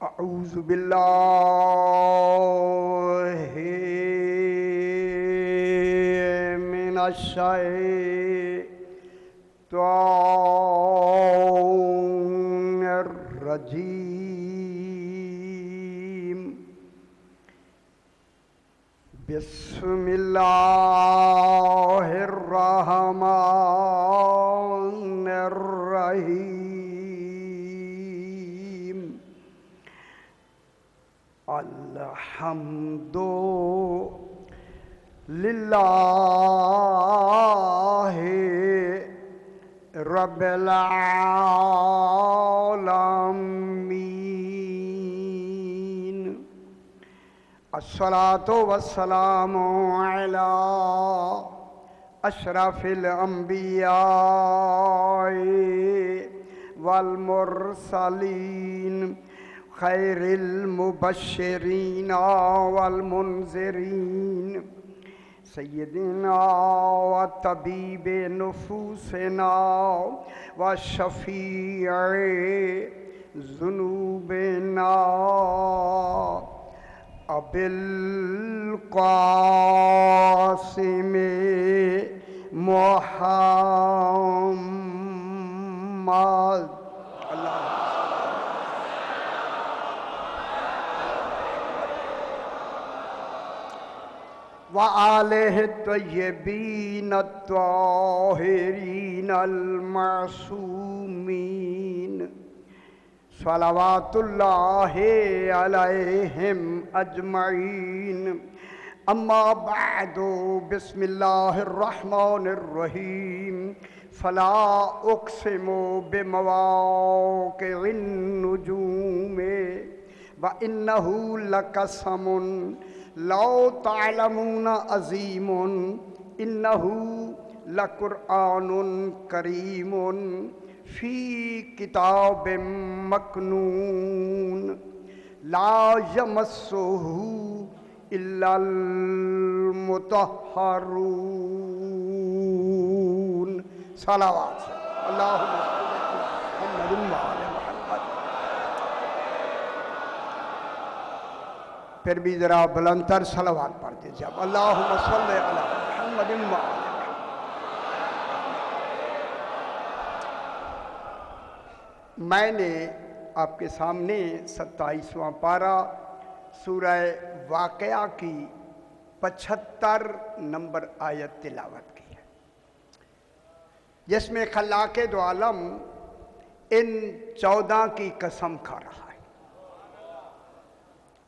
अऊज़ु बिल्लाहि मिनश्शैतानिर्रजीम। बिस्मिल्लाहिर्रहमानिर्रहीम। अल्हम्दु लिल्लाहि रब्बिल आलमीन। अस्सलातु वस्सलामु अला अशरफिल अंबिया वल मुरसलीन खैरिल मुबश्शिरीन वल मुनज़िरीन सय्यदिना व तबीबे नुफूसिना व शफ़ीए ज़ुनूबिना अबिल क़ासिम मुहम्मद व आलिहि तय्यबीन अत्ताहिरीन अल-मासूमीन सलवातुल्लाहि अलैहिम अजमईन। अम्मा बअदु बिस्मिल्लाहिर रहमानिर रहीम। फला उक़्सिमु बिमवाक़िइन नुजूम व इन्नहु लक़समुन लौ तअलमून अज़ीमुन इन्नहु लक़ुरआनुन करीमुन फ़ी किताबिम मकनून ला यमस्सुहु इल्लल मुतहहरून। सलावत अल्लाहुम्मा मुहम्मदिन व आले मुहम्मद। फिर भी जरा बुलंदतर सलावत पढ़ दीजिए। अल्लाहुम्मा सल्लि अला मुहम्मदिन व आले। मैंने आपके सामने 27वां पारा सूरह वाक़या की 75 नंबर आयत तिलावत की है, जिसमें खल्लाक़े दो आलम इन 14 की कसम खा रहा है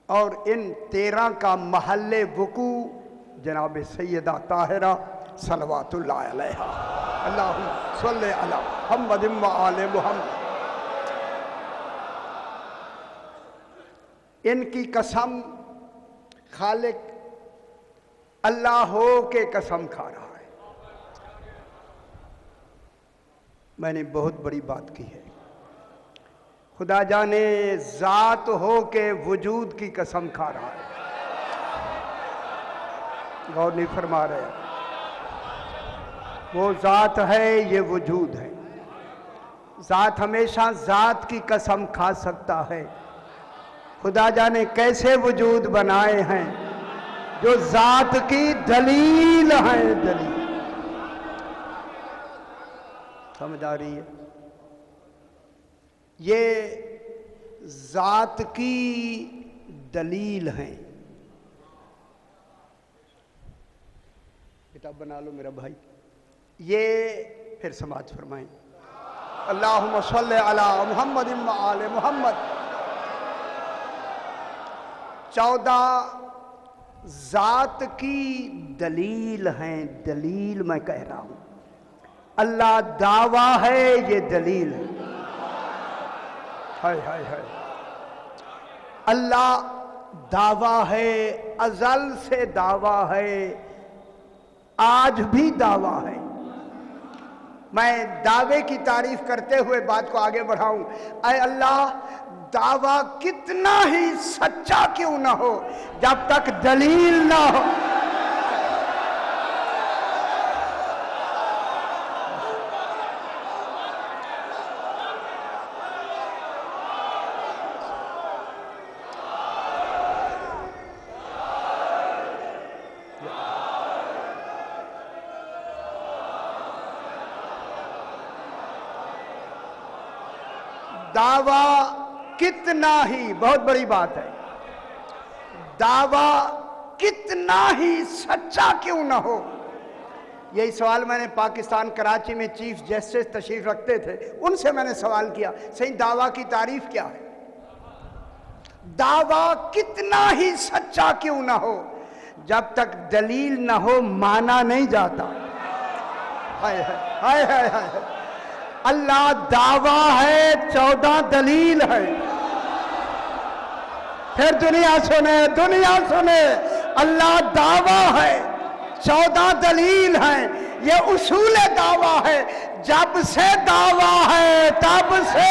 और इन 13 का महल्ले वुकू जनाब सैयदा ताहिरा सलवातुल्लाह अलैहा। अल्लाहुम्मा सल्लि अला मुहम्मदिन व आले मुहम्मद। इनकी कसम खालिक अल्लाह हो के कसम खा रहा है। मैंने बहुत बड़ी बात की है। खुदा जाने ज़ात हो के वजूद की कसम खा रहा है। गौर नहीं फरमा रहे। वो ज़ात है, ये वजूद है। ज़ात हमेशा ज़ात की कसम खा सकता है। खुदा जाने कैसे वजूद बनाए हैं जो ज़ात की दलील है। दलील समझ आ रही है? ये ज़ात की दलील है। किताब बना लो मेरा भाई। ये फिर समाज फरमाएं। अल्लाहुम्मा सल्लि अला मुहम्मदिन व आले मुहम्मद। 14 ज़ात की दलील हैं। दलील मैं कह रहा हूं। अल्लाह दावा है, ये दलील है। हाय हाय हाय। अल्लाह दावा है, अज़ल से दावा है, आज भी दावा है। मैं दावे की तारीफ करते हुए बात को आगे बढ़ाऊं। ऐ अल्लाह, दावा कितना ही सच्चा क्यों ना हो, जब तक दलील ना हो। दावा कितना ही, बहुत बड़ी बात है, दावा कितना ही सच्चा क्यों ना हो। यही सवाल मैंने पाकिस्तान कराची में चीफ जस्टिस तशरीफ रखते थे, उनसे मैंने सवाल किया, सही दावा की तारीफ क्या है? दावा कितना ही सच्चा क्यों ना हो, जब तक दलील ना हो माना नहीं जाता। हाय हाय हाय हाय, अल्लाह दावा है, 14 दलील है। फिर दुनिया सुने, अल्लाह दावा है, 14 दलील है। ये उसूल दावा है, जब से दावा है तब से।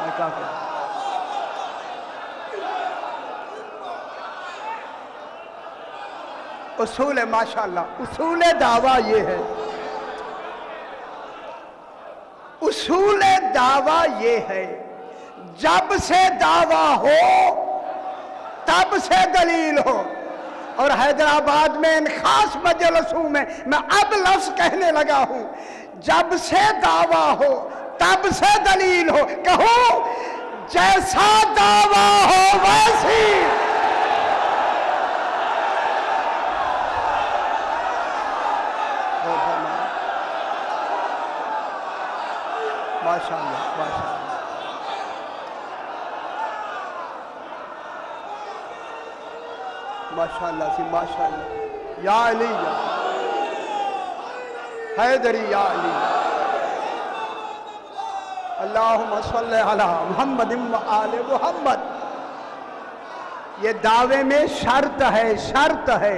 मैं क्या कहूं? उसूल है, माशाअल्लाह, उसूल दावा ये है, उसूल दावा ये है, जब से दावा हो तब से दलील हो। और हैदराबाद में इन खास मजलिसों में मैं अब लफ्ज कहने लगा हूं, जब से दावा हो तब से दलील हो। कहो जैसा दावा हो वैसी। माशाअल्लाह, माशाअल्लाह, माशाअल्लाह सी माशाअल्लाह। या अली या हैदरी या अली, अल्लाहुम्मा सल्ली अला मुहम्मद व आले मुहम्मद। ये दावे में शर्त है, शर्त है,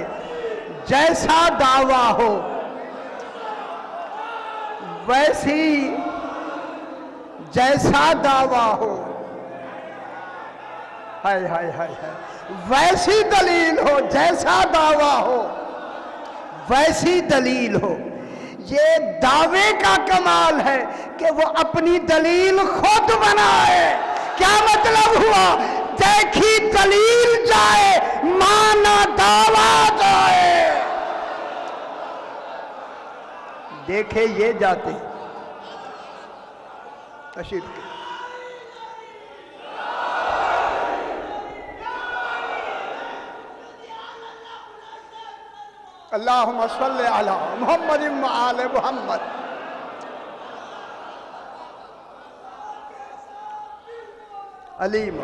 जैसा दावा हो वैसी, जैसा दावा हो, हाय हाय हाय हाय, वैसी दलील हो, जैसा दावा हो वैसी दलील हो। ये दावे का कमाल है कि वो अपनी दलील खुद बनाए। क्या मतलब हुआ? देखी दलील जाए, माना दावा जाए। देखे ये जाते तशरीफ के। अल्लाहुम्मा सल्ली अला मुहम्मद व आले मुहम्मद। अलीम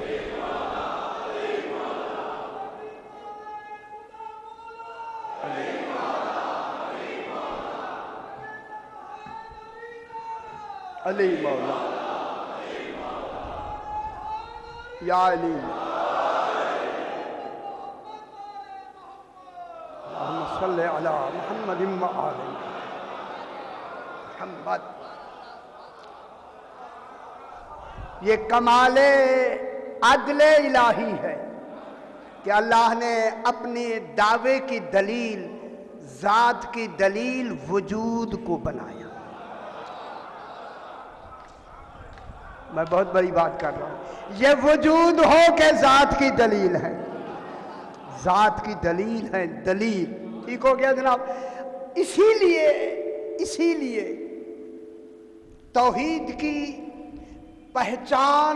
अली मौला या अली सल्ले अला मुहम्मद व आले मुहम्मद। ये कमाले अदले इलाही है कि अल्लाह ने अपने दावे की दलील, जात की दलील, वजूद को बनाया। मैं बहुत बड़ी बात कर रहा हूं। ये वजूद हो के जात की दलील है, जात की दलील है, दलील। ठीक हो गया जनाब। इसीलिए तौहीद की पहचान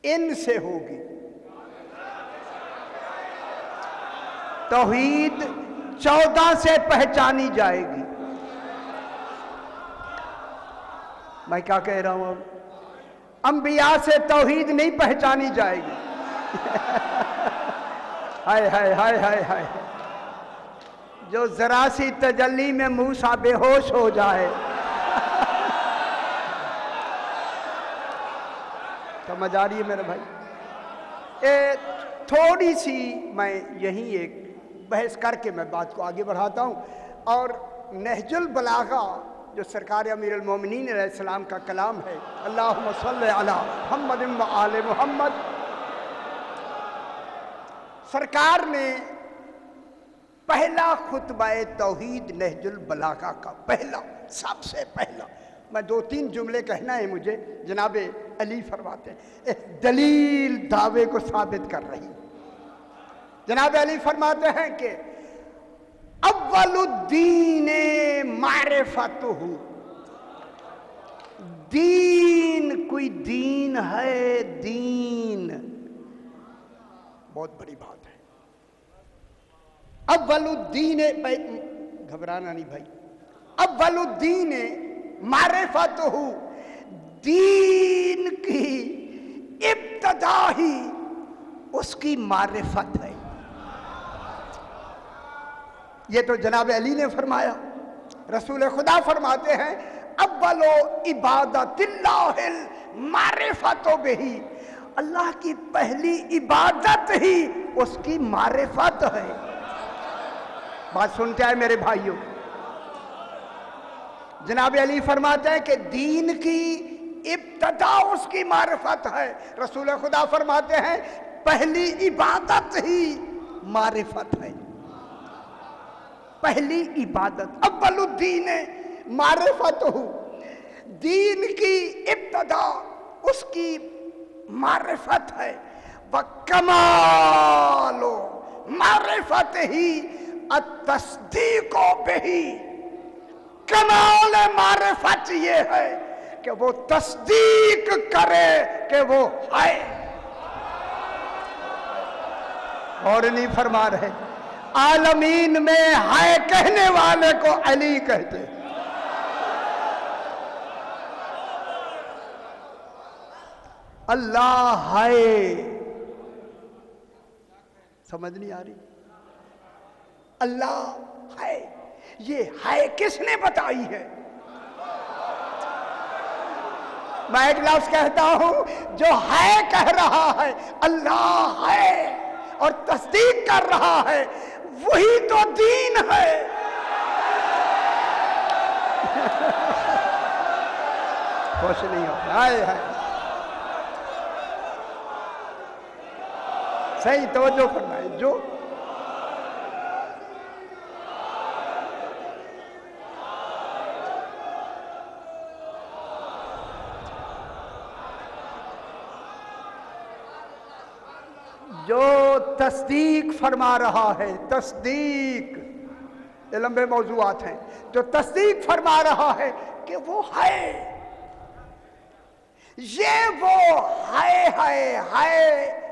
इनसे होगी। तौहीद 14 से पहचानी जाएगी। मैं क्या कह रहा हूं? अब अंबिया से तौहीद नहीं पहचानी जाएगी। हाय हाय हाय हाय हाय, जो जरा सी तजल्ली में मूसा बेहोश हो जाए। समझ आ रही है मेरे भाई? थोड़ी सी मैं यहीं एक बहस करके मैं बात को आगे बढ़ाता हूं। और नहजुल बलागा जो सरकार अमीरुल मोमिनीन अलैहिस्सलाम का कलाम है, अल्लाहुम्मा सल्ली अला मुहम्मद व आले मुहम्मद। सरकार ने पहला खुतबा तौहीद नहजुल बलागा का पहला, सबसे पहला, मैं 2-3 जुमले कहना है मुझे। जनाब अली फरमाते हैं दलील दावे को साबित कर रही। जनाब अली फरमाते हैं कि अव्वलुद्दीन मारिफतहु, दीन, कोई दीन है, दीन बहुत बड़ी बात है। अव्वलुद्दीन, घबराना नहीं भाई, अव्वलुद्दीन मारिफतहु, दीन की इब्तदा ही उसकी मारिफत है। ये तो जनाब अली ने फरमाया। रसूल खुदा फरमाते हैं अव्वलो इबादतिल्लाहिल मारिफतो बिही, अल्लाह की पहली इबादत ही उसकी मारिफत है। बात सुनते हैं मेरे भाइयों। जनाब अली फरमाते हैं कि दीन की इब्तदा उसकी मारिफत है। रसूल खुदा फरमाते हैं पहली इबादत ही मारिफत है। पहली इबादत अव्वलुद्दीन मारिफतहु, दीन की इब्तदा उसकी मारिफत है। व कमालो मारिफत ही अतस्दीको बिही, कमाल मारिफत ये है कि वो तस्दीक करे कि वो है। और नहीं फरमा रहे, आलमीन में है कहने वाले को अली कहते। अल्लाह है, समझ नहीं आ रही? अल्लाह है, ये है किसने बताई है? मैं एक लफ्ज कहता हूं, जो है कह रहा है अल्लाह है और तस्दीक कर रहा है, वही तो दीन है। खुश नहीं हो है सही तवज्जो करना है। जो तस्दीक फरमा रहा है, तस्दीक, ये लंबे मौजूआत हैं, जो तस्दीक फरमा रहा है कि वो है, ये वो है,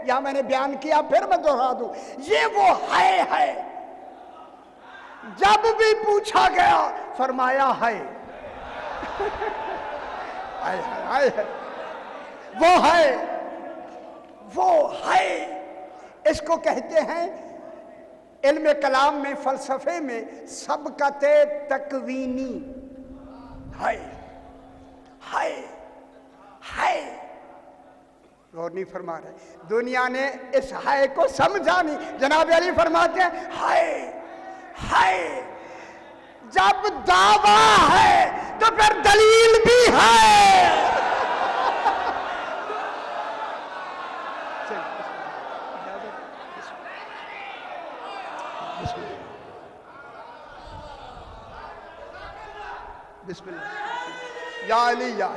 या मैंने बयान किया फिर मैं दोहरा दूं, ये वो है। जब भी पूछा गया फरमाया है। वो है, इसको कहते हैं इल्म कलाम में, फलसफे में सबकत तकवीनी। है गौर नहीं फरमा रहे। दुनिया ने इस है को समझा नहीं। जनाब अली फरमाते हैं है, जब दावा है तो फिर दलील भी है। बिस्मिल्लाह। या अली या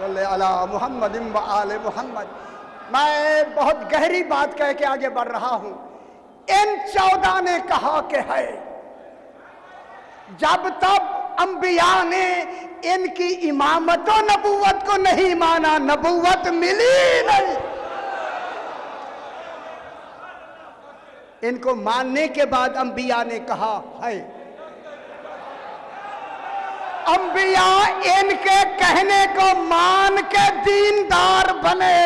अला मोहम्मद व आले मोहम्मद। मैं बहुत गहरी बात कह के आगे बढ़ रहा हूं। इन 14 ने कहा कि है, जब तब अंबिया ने इनकी इमामत और नबूवत को नहीं माना, नबूवत मिली नहीं। इनको मानने के बाद अंबिया ने कहा है। अंबिया इनके कहने को मान के दीनदार बने।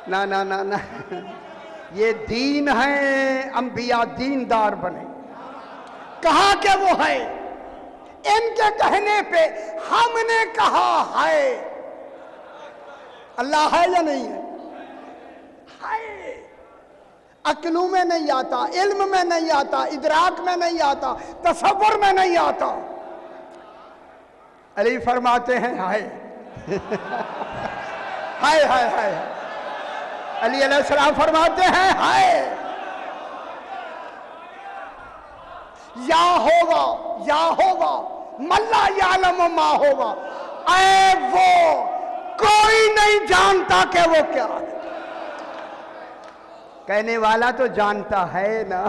ना ना ना ना, ये दीन है, अंबिया दीनदार बने। कहा कि वो है, इनके कहने पे हमने कहा है। अल्लाह है या नहीं है? अक्लू में नहीं आता, इल्म में नहीं आता, इदराक में नहीं आता, तसव्वुर में नहीं आता। अली फरमाते हैं हाय हाय हाय हाय। अली अलैहिस्सलाम फरमाते हैं हाय, या होगा मल्ला यालम मा होगा, ऐ वो कोई नहीं जानता कि वो क्या है। कहने वाला तो जानता है ना।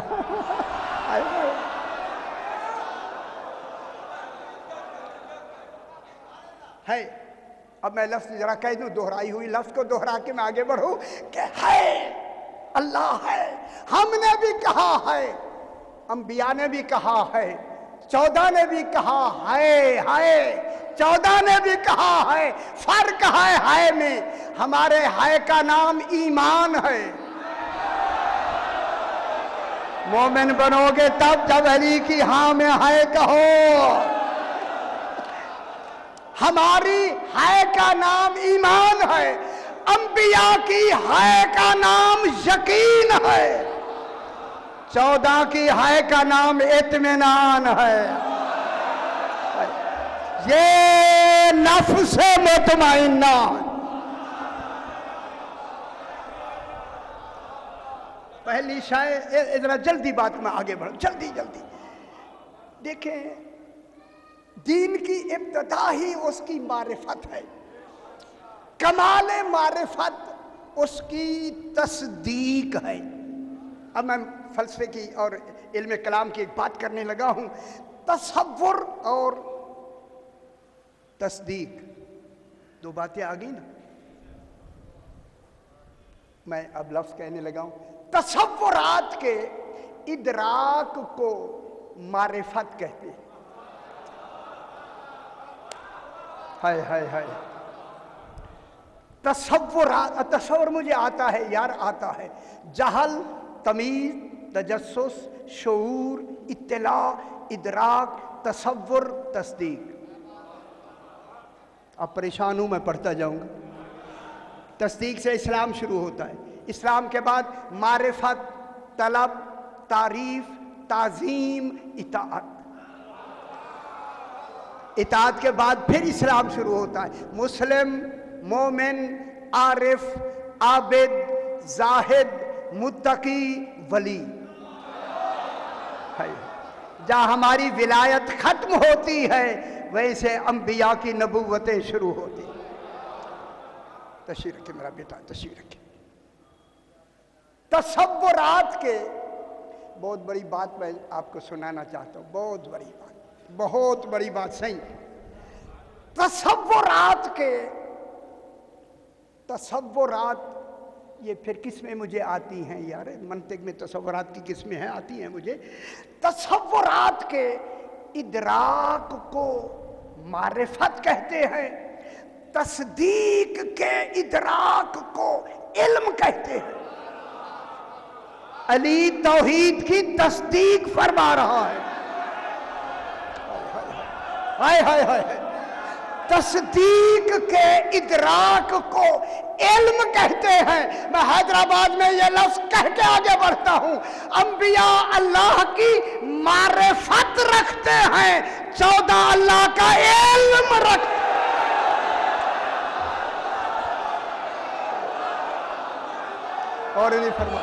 है, अब मैं लफ्ज जरा कह दूं, दोहराई हुई लफ्ज को दोहरा के मैं आगे बढ़ूं कि है, अल्लाह है। हमने भी कहा है, अंबिया ने भी कहा है, 14 ने भी कहा है, 14 ने भी कहा है। फर्क है में, हमारे है का नाम ईमान है। मोमिन बनोगे तब जब अली की हाँ में है कहो। हमारी है का नाम ईमान है, अंबिया की है का नाम यकीन है, 14 की है का नाम इत्मीनान है। ये नफ्स मुतमइन्ना। पहली शायद जरा जल्दी बात में आगे बढ़, जल्दी जल्दी देखें, दीन की इब्तिदा ही उसकी मारिफत है। कमाले मारिफत उसकी तस्दीक है। अब मैं फलसफे की और इल्म कलाम की एक बात करने लगा हूं। तसव्वुर और तस्दीक दो बातें आ गई ना। मैं अब लफ्ज कहने लगा हूं। तसव्वुरात के इदराक को मारिफत कहते हैं। हाय हाय हाय, तसव्वुरात, तसव्वुर मुझे आता है यार, आता है। जहल, तमीज, तजस्सुस, शऊर, इत्तिला, इदराक, तसव्वुर, तस्दीक। अब परेशान हूं, मैं पढ़ता जाऊंगा। तस्दीक से इस्लाम शुरू होता है, इस्लाम के बाद मारिफत, तलब, तारीफ, ताजीम, इताअत। इताअत के बाद फिर इस्लाम शुरू होता है। मुस्लिम, मोमिन, आरिफ, आबिद, जाहिद, मुत्तकी, वली। जहाँ हमारी विलायत खत्म होती है वैसे अंबिया की नबूवतें शुरू होती। तशरीह रखे मेरा बेटा, तशरीह रखे। तसव्वुरात के बहुत बड़ी बात मैं आपको सुनाना चाहता हूँ, बहुत बड़ी बात, बहुत बड़ी बात। सही, तसव्वुरात के, तसव्वुरात ये फिर किस्में मुझे आती हैं यार, मंतिक में तसव्वुरात की किस्में हैं, आती हैं मुझे। तसव्वुरात के इदराक को मारिफत कहते हैं, तस्दीक के इदराक को इल्म कहते हैं। अली तौहीद की तस्दीक फरमा रहा है। हाय हाय हाय, तस्दीक के इदराक को इल्म कहते हैं। मैं हैदराबाद में ये लफ्ज कह के आगे बढ़ता हूं। अंबिया अल्लाह की मारिफत रखते हैं, 14 अल्लाह का इल्म रखते हैं। और नहीं फरमा,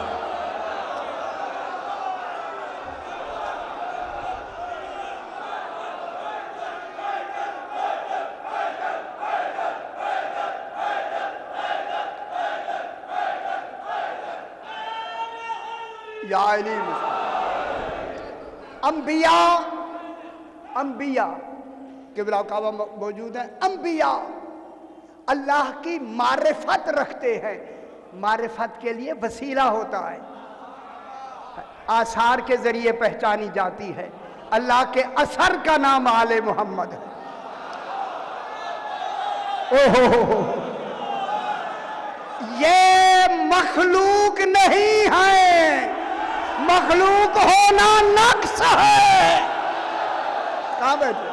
अंबिया, अंबिया किबला काबा मौजूद है। अंबिया अल्लाह की मारिफत रखते हैं। मारिफत के लिए वसीला होता है, आसार के जरिए पहचानी जाती है। अल्लाह के असर का नाम आले मोहम्मद है। ओहो, ये मखलूक नहीं है, मखलूक होना नक्स है। कहां बैठे?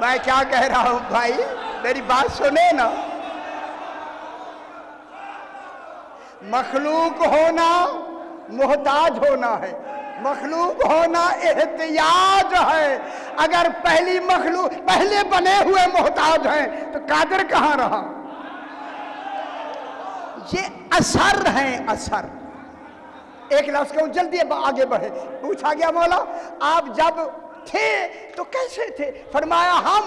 मैं क्या कह रहा हूं भाई, मेरी बात सुने ना। मखलूक होना मोहताज होना है, मखलूक होना एहतियाज है। अगर पहली मखलूक, पहले बने हुए मोहताज हैं तो कादिर कहां रहा? ये असर है, असर। एक लफ्ज कहूं जल्दी आगे बढ़े। पूछा गया मौला आप जब थे तो कैसे थे? फरमाया हम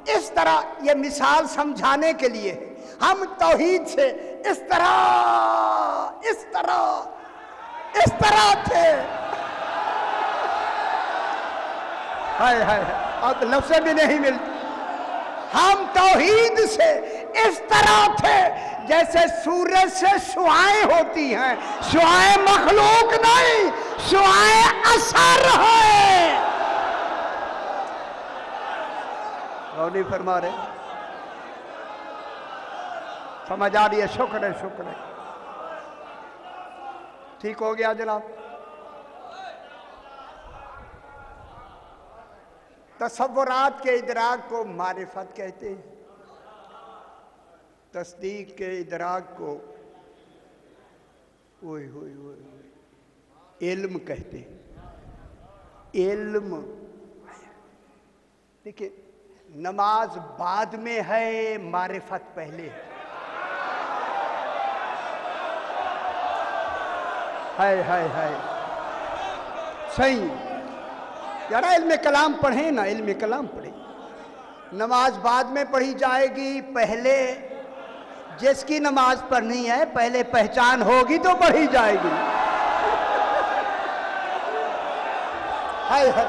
इस तरह, ये मिसाल समझाने के लिए है, हम तौहीद से इस तरह इस तरह इस तरह थे। हाय हाय, अब लफ्ज़ भी नहीं मिलती। हम तौहीद से इस तरह थे जैसे सूरज से शुआएं होती हैं। शुआएं मखलूक नहीं, शुआएं असर है। नहीं फरमा रहे, समझ आ रही है? शुक्र है, शुक्र है। ठीक हो गया जनाब। तसव्वुरात के इदराक को मारिफत कहते हैं, तस्दीक के इदराक को ओए होए होए इल्म कहते हैं। इल्म देखिए, नमाज बाद में है, मारिफत पहले है। सही यार, इल्म कलाम पढ़े ना, इल्म कलाम पढ़े। नमाज बाद में पढ़ी जाएगी, पहले जिसकी नमाज पढ़नी है पहले पहचान होगी तो पढ़ी जाएगी। हाय हाय,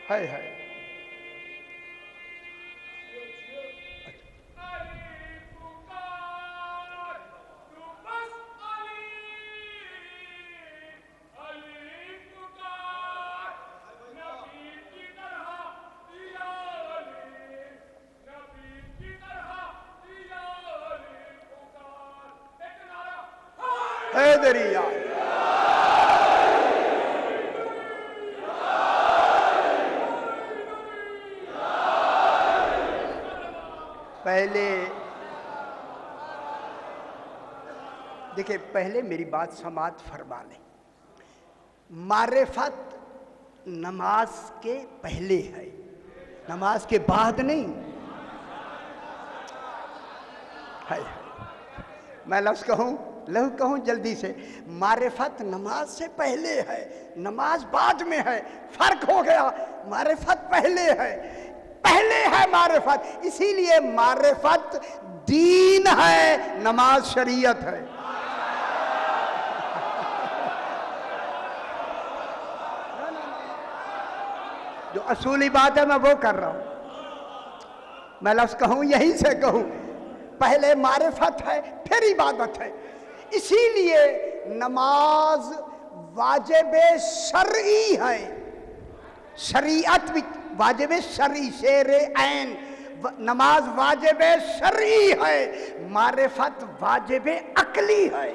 हाय हाय। हैदरिया पहले देखिए, पहले मेरी बात समात फरमा लें। मारिफत नमाज के पहले है, नमाज के बाद नहीं है। मैं लफ्ज़ कहूँ जल्दी से, मारिफत नमाज से पहले है, नमाज बाद में है। फर्क हो गया, मारिफत पहले है मारिफत। इसीलिए मारिफत दीन है, नमाज शरीयत है। जो असूली बात है मैं वो कर रहा हूं। मैं लफ्ज़ कहूं, यहीं से कहूं, पहले मारिफत है फिर इबादत है। इसीलिए नमाज वाजिब शरई है, शरीयत भी वाजिब शरई, शेर ऐन। नमाज वाजिब शरई है, मारिफत वाजिब अकली है।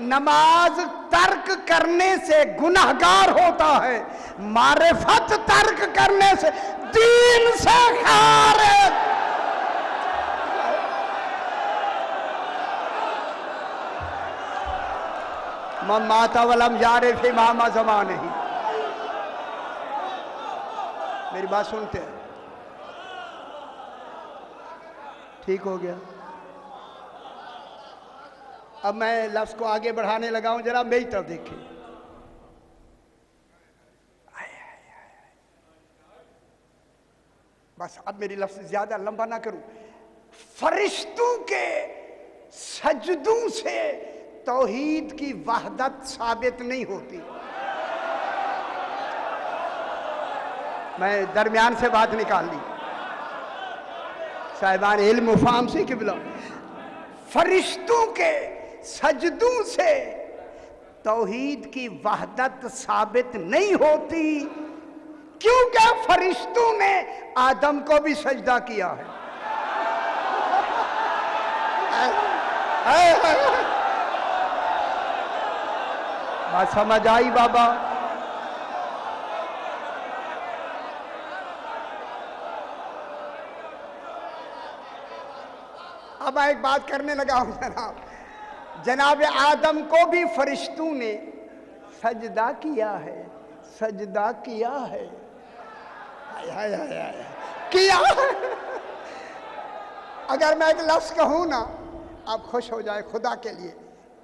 नमाज तर्क करने से गुनहगार होता है, मारिफत तर्क करने से दीन से खारिज। माता वलम यारे फी मामा ज़माने ही। मेरी बात सुनते हैं? ठीक हो गया। अब मैं लफ्ज़ को आगे बढ़ाने लगा हूं, जरा मेरी तरफ देखिए। बस अब मेरी लफ्ज़ ज्यादा लंबा ना करूं। फरिश्तों के सजदों से तौहीद की वहदत साबित नहीं होती। मैं दरमियान से बात निकाल ली, साहिबान इल्म फाम से किबला। फरिश्तों के सजदों से तौहीद की वहदत साबित नहीं होती, क्योंकि फरिश्तों ने आदम को भी सजदा किया है। बात समझ आई बाबा? अब मैं एक बात करने लगा हूं जनाब आदम को भी फरिश्तों ने सजदा किया है, सजदा किया है। हाय हाय हाय हाय, किया है। अगर मैं एक लफ्ज़ कहूँ ना, आप खुश हो जाए खुदा के लिए।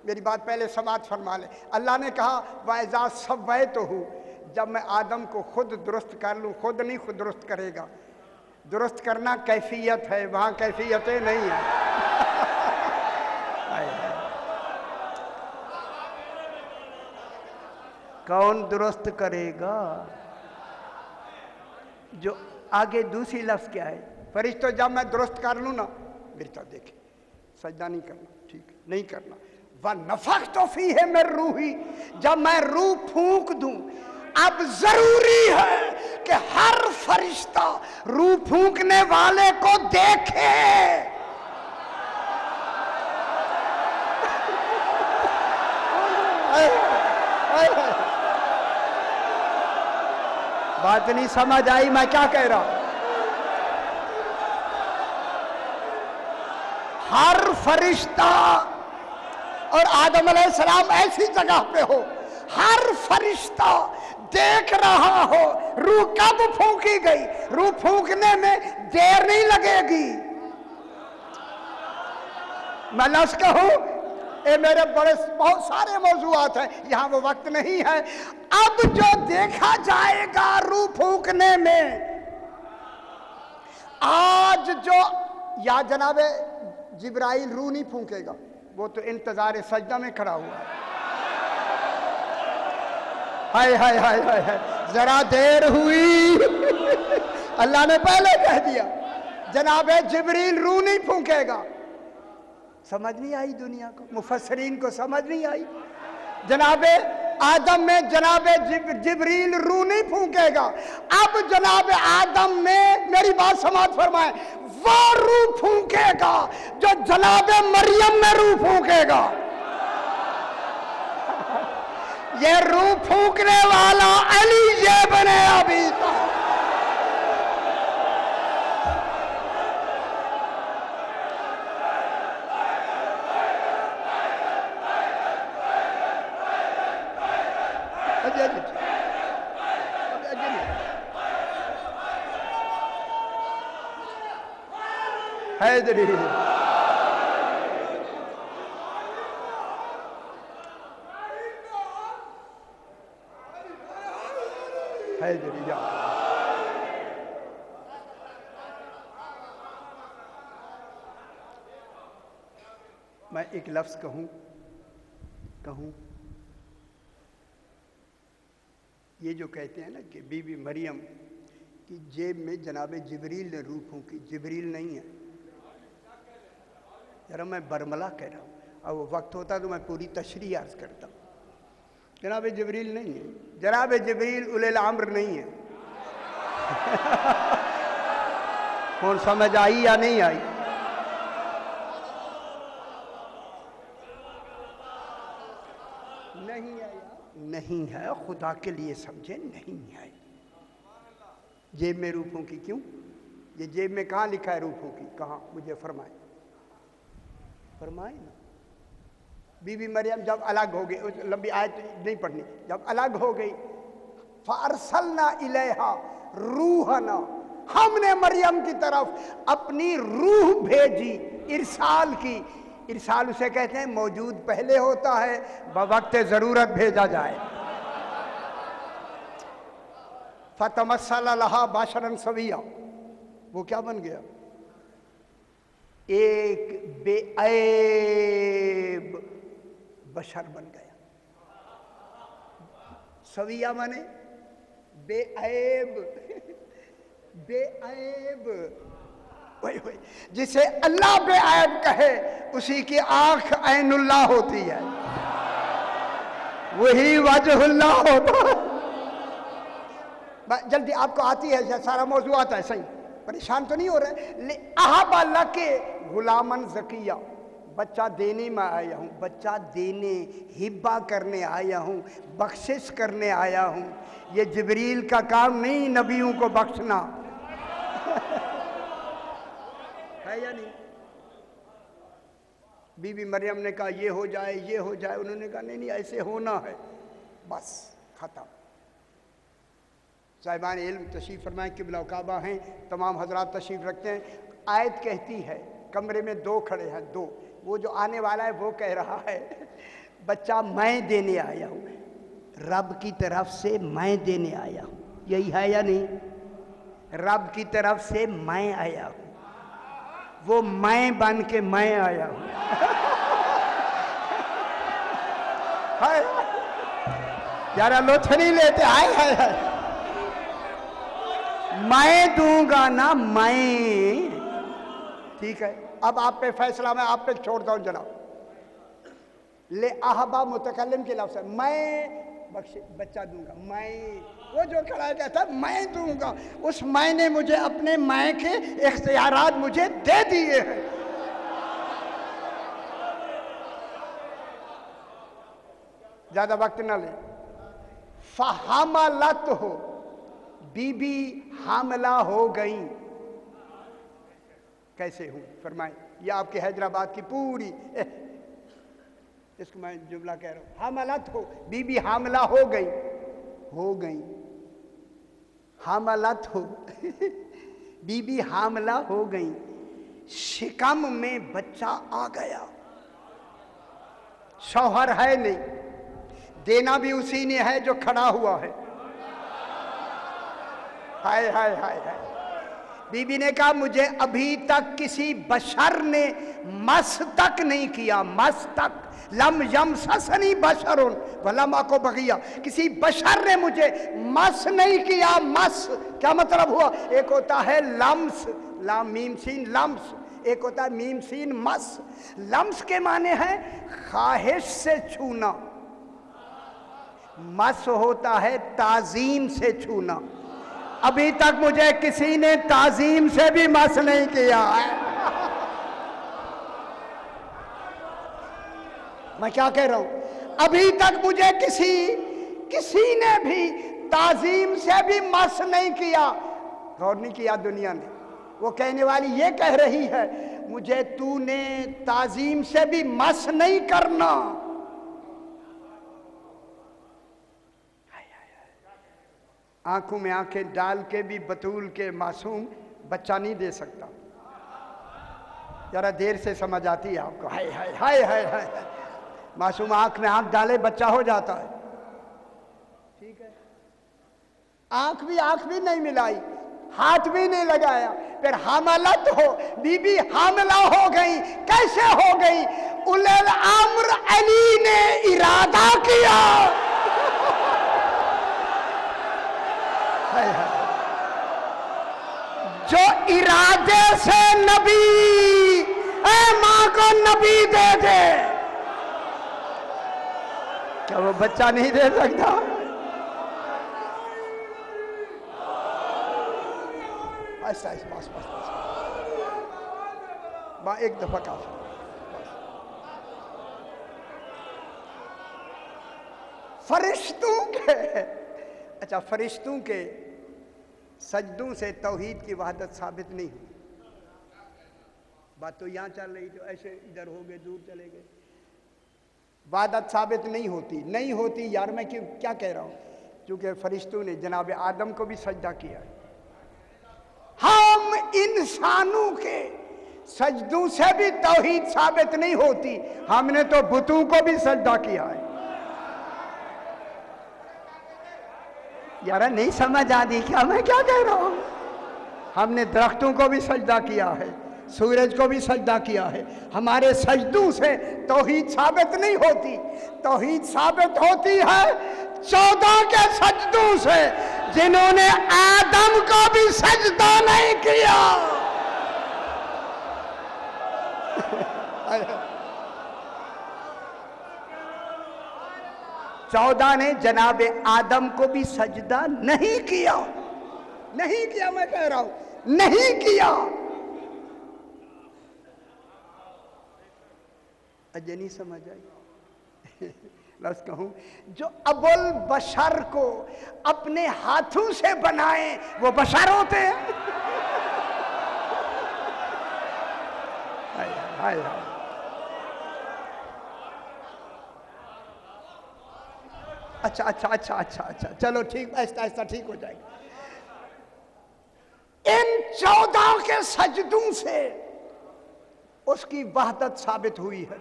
मेरी बात पहले समाप्त फरमा ले। अल्लाह ने कहा वाइजा सब वह तो हूँ, जब मैं आदम को खुद दुरुस्त कर लूँ, खुद नहीं खुद दुरुस्त करेगा। दुरुस्त करना कैफियत है, वहाँ कैफियतें नहीं है। कौन दुरुस्त करेगा? जो आगे दूसरी लफ्ज़ क्या है? फरिश्तों जब मैं दुरुस्त कर लूँ ना, मेरी तरफ देखे, सजदा नहीं करना, ठीक है, नहीं करना। वह नफख तो फी है मेरी रूही, जब मैं रूह फूंक दूं। अब जरूरी है कि हर फरिश्ता रूह फूंकने वाले को देखे। बात नहीं समझ आई मैं क्या कह रहा हूं? हर फरिश्ता, और आदम अलैहिस्सलाम ऐसी जगह पे हो, हर फरिश्ता देख रहा हो रूह कब फूंकी गई। रूह फूंकने में देर नहीं लगेगी। मैं लफ्ज़ कहूं, ये मेरे बड़े बहुत सारे मौजूआत हैं, यहां वो वक्त नहीं है। अब जो देखा जाएगा रूह फूंकने में, आज जो या जनाबे जिब्राइल रूह नहीं फूंकेगा, वो तो इंतजार सजदा में खड़ा हुआ है। हाय हाय हाय हाय हाय, जरा देर हुई। अल्लाह ने पहले कह दिया जनाबे जिब्रील रूह नहीं फूंकेगा। समझ नहीं आई दुनिया को, मुफस्सरीन को समझ नहीं आई। जनाबे आदम में जनाबे जिब्रील रूह नहीं फूंकेगा। अब जनाबे आदम में, मेरी बात समाप्त फरमाए, वो रूह फूंकेगा जो जनाबे मरियम में रूह फूंकेगा। ये रूह फूंकने वाला अली ये बने अभी तक। हैदरी हैदरी जा। मैं एक लफ्ज़ कहूँ, ये जो कहते हैं ना कि बीबी मरियम की जेब में जनाबे जिब्रील ने रूह फूंकी, जिब्रील नहीं है। जरा मैं बरमला कह रहा हूँ, अब वो वक्त होता तो मैं पूरी तशरीह अर्ज करता हूँ। जनाबे जिब्रील नहीं है, जनाबे जिब्रील उलिल अम्र नहीं है। कौन समझ आई या नहीं आई? नहीं आया, नहीं है, खुदा के लिए समझे, नहीं है। जेब में रूह फूंकी क्यों? ये जेब में कहाँ लिखा है रूह फूंकी? कहाँ? मुझे फरमाए ना। बीबी मरियम जब अलग हो गई, लंबी आयत नहीं पढ़नी, जब अलग हो गई, फारसलना इलैहा रूहना, हमने मरियम की तरफ अपनी रूह भेजी। इरसाल की, इरसाल उसे कहते हैं मौजूद पहले होता है, बवक्त ज़रूरत भेजा जाए। फतमस्सल लहा बशरन सविया, वो क्या बन गया? एक बेऐब बशर बन गया। सविया माने बेऐब, बेऐब। वही जिसे अल्लाह बेऐब कहे उसी की आंख ऐनुल्लाह होती है, वही वजहुल्लाह होता है। जल्दी आपको आती है, सारा मौजू आता है, सही, परेशान तो नहीं हो रहे। अहब के गुलामन ज़किया, बच्चा देने में आया हूँ, बच्चा देने, हिब्बा करने आया हूँ, बख्शिश करने आया हूँ। ये जिब्रील का काम नहीं नबियों को बख्शना। है या नहीं? बीबी मरियम ने कहा ये हो जाए, ये हो जाए, उन्होंने कहा नहीं नहीं ऐसे होना है, बस खत्म। साहिबान इल्म तशरीफ़ फरमाएं, क़िबला काबा हैं, तमाम हजरात तशरीफ़ रखते हैं। आयत कहती है कमरे में दो खड़े हैं, दो। वो जो आने वाला है वो कह रहा है बच्चा मैं देने आया हूं, रब की तरफ से मैं देने आया हूं। यही है या नहीं? रब की तरफ से मैं आया हूं, वो मैं बन के मैं आया हूं। यारा लोथ नहीं लेते। हाय हाय हाय, मैं दूंगा ना मैं। ठीक है, अब आप पे फैसला मैं आप पे छोड़ता हूं जनाब। ले आहबा मुतकल्लिम के लफ्ज़ है, मैं बच्चा दूंगा, मैं। वो जो खड़ा है कहता है मैं दूंगा, उस मैं ने मुझे अपने मैं के इख्तियारात मुझे दे दिए हैं। ज्यादा वक्त ना ले। फहामलत हो, बीबी हामला हो गई। कैसे हूं फरमाए? ये आपके हैदराबाद की पूरी, इसको मैं जुमला कह रहा हूं। हामलत हो, बीबी हामला हो गई, हो गई। हामलत हो बीबी हामला हो गई, शिकम में बच्चा आ गया। शौहर है नहीं, देना भी उसी ने है जो खड़ा हुआ है। हाय हाय हाय हाय। बीबी ने कहा मुझे अभी तक किसी बशर ने मस तक नहीं किया, मस तक। लम यम ससनी बशरुन वलम को बगिया, किसी बशर ने मुझे मस नहीं किया। मस क्या मतलब हुआ? एक होता है लम्स, लाम मीम सीन लम्स, एक होता है मीम सीन मस। लम्स के माने हैं ख्वाहिश से छूना, मस होता है ताजीम से छूना। अभी तक मुझे किसी ने ताजीम से भी मस नहीं किया है। मैं क्या कह रहा हूं? अभी तक मुझे किसी ने भी ताजीम से भी मस नहीं किया। गौर नहीं किया दुनिया ने। वो कहने वाली ये कह रही है मुझे तूने ताजीम से भी मस नहीं करना। आंखों में आंखें डाल के भी बतूल के मासूम बच्चा नहीं दे सकता। जरा देर से समझ आती है आपको। हाय हाय हाय हाय हाय। मासूम आंख में आंख डाले बच्चा हो जाता है। ठीक है, आंख भी नहीं मिलाई, हाथ भी नहीं लगाया, फिर हामलत हो, बीबी हामला हो गई। कैसे हो गई? उलल अम्र अली ने इरादा किया। जो इरादे से नबी, ऐ मां को नबी दे दे, क्या वो बच्चा नहीं दे सकता? ऐसा बस बस बस एक दफा काफी। फरिश्तों के, अच्छा, फरिश्तों के सजदों से तौहीद की वहदत साबित नहीं हुई। बात तो यहाँ चल रही, तो ऐसे इधर हो गए, दूर चले गए। वहदत साबित नहीं होती यार। मैं क्यों क्या कह रहा हूँ? क्योंकि फरिश्तों ने जनाब आदम को भी सजदा किया है। हम इंसानों के सजदों से भी तौहीद साबित नहीं होती। हमने तो बुतों को भी सजदा किया है। यार नहीं समझ आती क्या मैं क्या कह रहा हूं? हमने दरख्तों को भी सजदा किया है, सूरज को भी सजदा किया है। हमारे सजदों से तौहीद साबित नहीं होती। तौहीद साबित होती है 14 के सजदों से, जिन्होंने आदम को भी सजदा नहीं किया। 14 ने जनाब आदम को भी सजदा नहीं किया। नहीं किया, मैं कह रहा हूं नहीं किया। अजय नहीं समझ आई? लफ्ज़ कहूं, जो अबुल बशर को अपने हाथों से बनाए वो बशर होते हैं। हाय हाय हाय। अच्छा, चलो ठीक, ऐसा ठीक हो जाएगा। इन 14 के सजदों से उसकी वहदत साबित हुई है।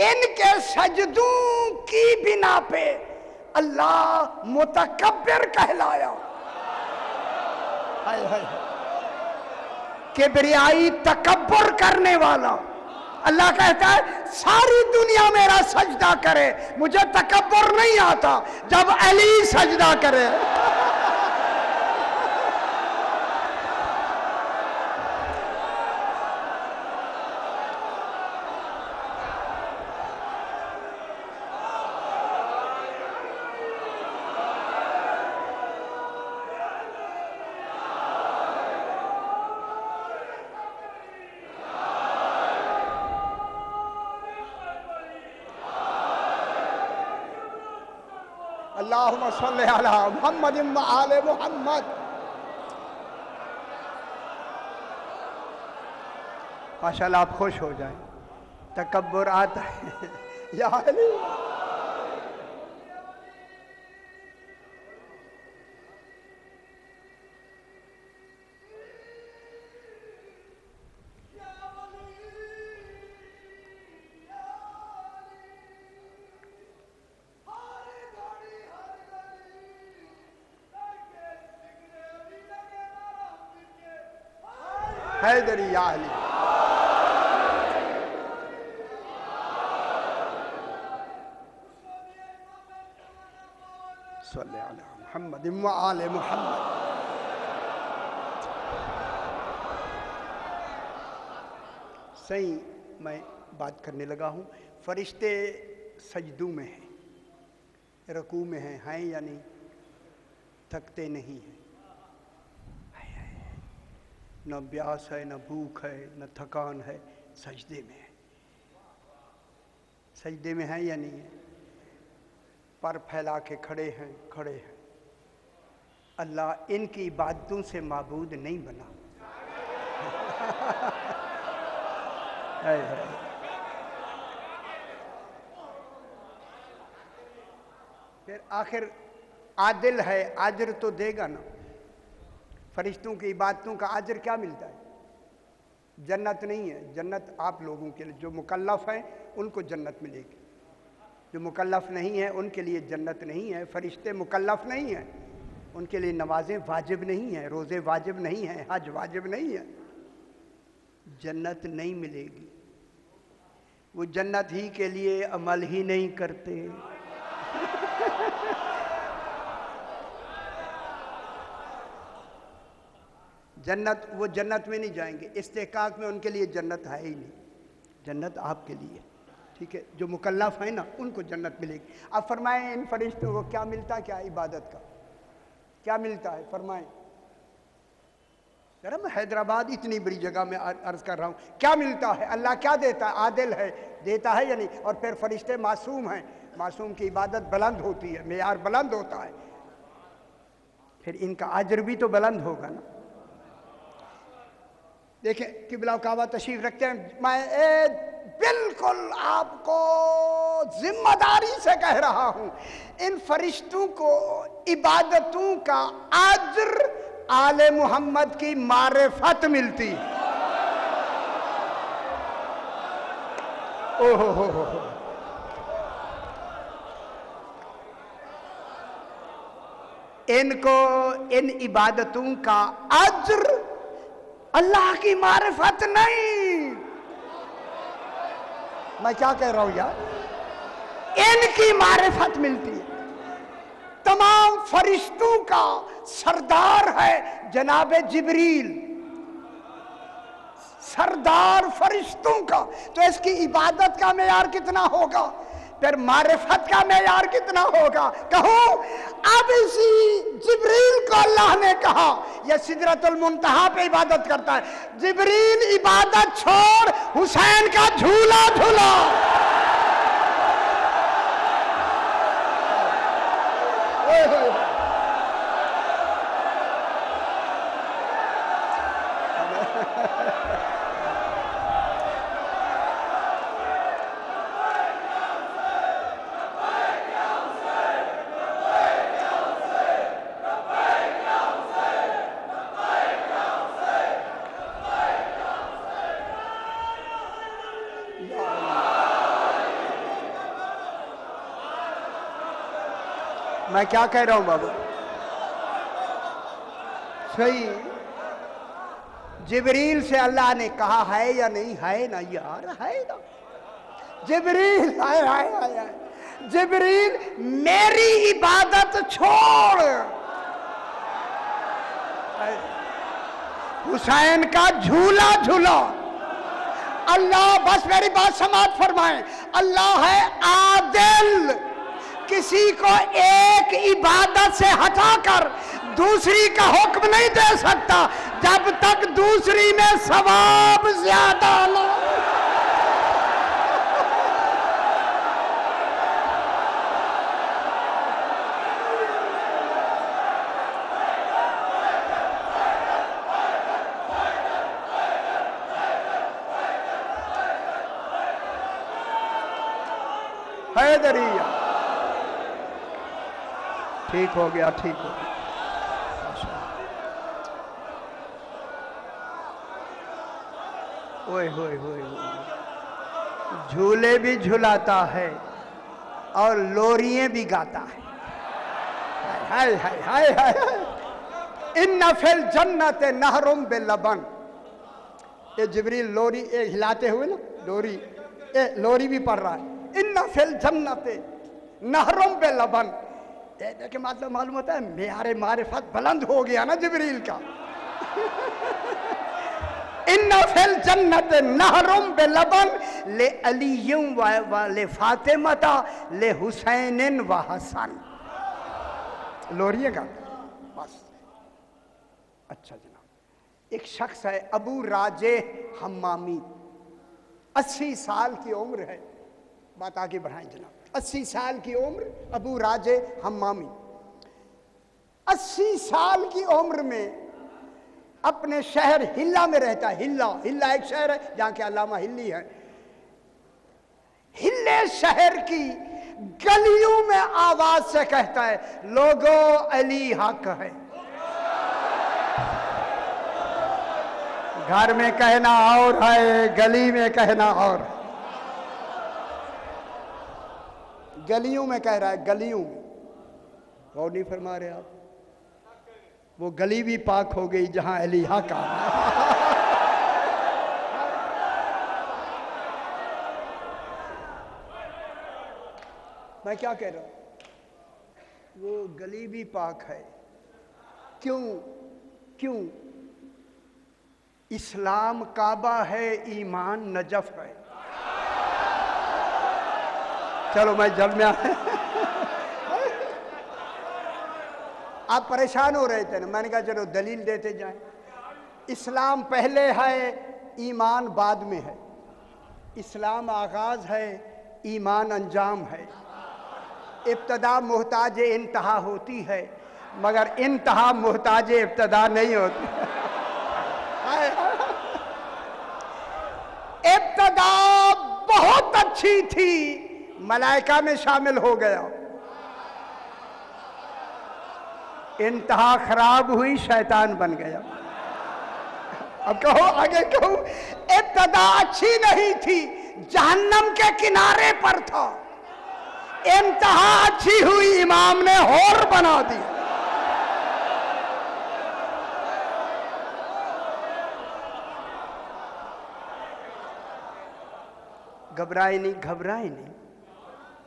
इनके सजदों की बिना पे अल्लाह मुतकब्बिर कहलाया। हाय हाय, किब्रियाई तकब्बुर करने वाला। अल्लाह कहता है सारी दुनिया मेरा सजदा करे, मुझे तकब्बुर नहीं आता जब अली सजदा करे। अल्लाहुम्मा सल्ली अला मुहम्मद व आले मुहम्मद। माशाअल्लाह, आप खुश हो जाएं, तकब्बुर आता है या अली। हैदरी या अली। सल्ले अला मुहम्मद व आले मुहम्मद। सही, मैं बात करने लगा हूँ। फरिश्ते सजदू में हैं, रकू में हैं या नहीं? थकते नहीं हैं, न प्यास है, न भूख है, न थकान है, सजदे में है। सजदे में है या नहीं है? पर फैला के खड़े हैं, खड़े हैं। अल्लाह इनकी इबादतों से माबूद नहीं बना। फिर आखिर आदिल है, अजर तो देगा ना। फरिश्तों की इबादतों का अजर क्या मिलता है? जन्नत नहीं है। जन्नत आप लोगों के लिए, जो मुकल्लफ हैं उनको जन्नत मिलेगी। जो मुकल्लफ नहीं है उनके लिए जन्नत नहीं है। फरिश्ते मुकल्लफ नहीं हैं, उनके लिए नमाजें वाजिब नहीं हैं, रोज़े वाजिब नहीं हैं, हज वाजिब नहीं है। जन्नत नहीं मिलेगी। वो जन्नत ही के लिए अमल ही नहीं करते। जन्नत, वो जन्नत में नहीं जाएंगे। इस्तेकाक में उनके लिए जन्नत है ही नहीं। जन्नत आपके लिए, ठीक है? जो मुकल्लफ है ना उनको जन्नत मिलेगी। अब फरमाएं इन फरिश्तों को क्या मिलता है? क्या इबादत का क्या मिलता है? फरमाएं जरा। मैं हैदराबाद इतनी बड़ी जगह में अर्ज कर रहा हूँ, क्या मिलता है? अल्लाह क्या देता है? आदिल है, देता है या नहीं? और फिर फरिश्ते मासूम हैं, मासूम की इबादत बुलंद होती है, मेयार बुलंद होता है, फिर इनका अजर भी तो बुलंद होगा ना। देखें किबला काबा तशरीफ रखते हैं। मैं बिल्कुल आपको जिम्मेदारी से कह रहा हूं, इन फरिश्तों को इबादतों का अज्र आले मोहम्मद की मारिफत मिलती। ओहो हो। इनको इन इबादतों का अज्र अल्लाह की मारिफत नहीं। मैं क्या कह रहा हूं यार? इनकी मारिफत मिलती है। तमाम फरिश्तों का सरदार है जनाबे जिब्रील, सरदार फरिश्तों का। तो इसकी इबादत का मेयार कितना होगा, फिर मारिफत का मेयार कितना होगा? कहो अब इसी जिब्रील को अल्लाह ने कहा यह सिदरतुल मुंतहा पे इबादत करता है। जिब्रील इबादत छोड़ हुसैन का झूला झूला। मैं क्या कह रहा हूं बाबू? सही। जिब्रील से अल्लाह ने कहा है या नहीं? है ना यार, है ना। जिब्रील है। जिब्रील मेरी इबादत छोड़, हुसैन का झूला झूला। अल्लाह, बस मेरी बात समाप्त फरमाएं, अल्लाह है आदिल। किसी को एक इबादत से हटाकर दूसरी का हुक्म नहीं दे सकता जब तक दूसरी में सवाब ज्यादा न। हैदरिया ठीक हो गया, ठीक हो गया। ओए होए होए, झूले भी झुलाता है और लोरियां भी गाता है। हाय हाय हाय हाय। इन्ना फिल जन्नत नहरुम बिलबन। ये जिब्रील लोरी हिलाते हुए ना, लोरी भी पढ़ रहा है। इन्ना फिल जन्नत नहरुम बिलबन। के मतलब मालूम होता है मेरे मारिफत बुलंद हो गया ना जिब्रील का। इन्ना फिल जन्नत नहरुम बिलबन ले अलीयुम व ले फातिमा ले हुसैन व हसन। लोरिएगा बस। अच्छा जनाब, एक शख्स है अबू राजे हम्मामी, 80 साल की उम्र है। बात आगे बढ़ाएं जनाब। 80 साल की उम्र, अबू राजे हम्मामी 80 साल की उम्र में अपने शहर हिल्ला में रहता है। हिल्ला एक शहर है जहां के अल्लामा हिल्ली है। हिल्ले शहर की गलियों में आवाज से कहता है, लोगों अली हक है। घर में कहना और है, गली में कहना और। गलियों में कह रहा है, गलियों में। गौर नहीं फरमा रहे आप? वो गली भी पाक हो गई जहां अली हक आ। मैं क्या कह रहा हूं? वो गली भी पाक है। क्यों? इस्लाम काबा है, ईमान नजफ है। चलो मैं जब में आप परेशान हो रहे थे ना, मैंने कहा चलो दलील देते जाएं। इस्लाम पहले है, ईमान बाद में है। इस्लाम आगाज है, ईमान अंजाम है। इब्तदा मोहताज इंतहा होती है, मगर इंतहा मोहताज इब्तदा नहीं होती। इब्तदा बहुत अच्छी थी, मलाइका में शामिल हो गया। इंतहा खराब हुई, शैतान बन गया। अब कहो, आगे कहो। इब्तदा अच्छी नहीं थी, जहन्नम के किनारे पर था। इंतहा अच्छी हुई, इमाम ने हौर बना दी। घबराए नहीं,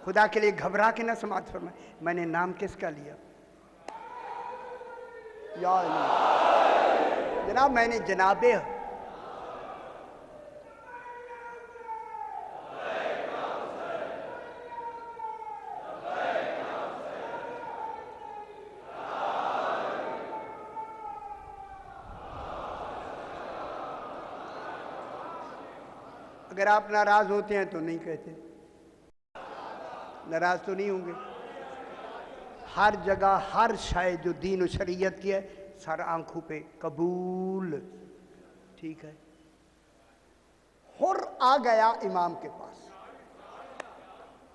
खुदा के लिए घबरा के ना समाज फरमाए। मैंने नाम किसका लिया? या जनाब, मैंने जनाबे अगर आप नाराज होते हैं तो नहीं कहते, नाराज तो नहीं होंगे। हर जगह हर शाय जो दीन और शरीयत की है, सर आंखों पे कबूल। ठीक है। हुर आ गया इमाम के पास।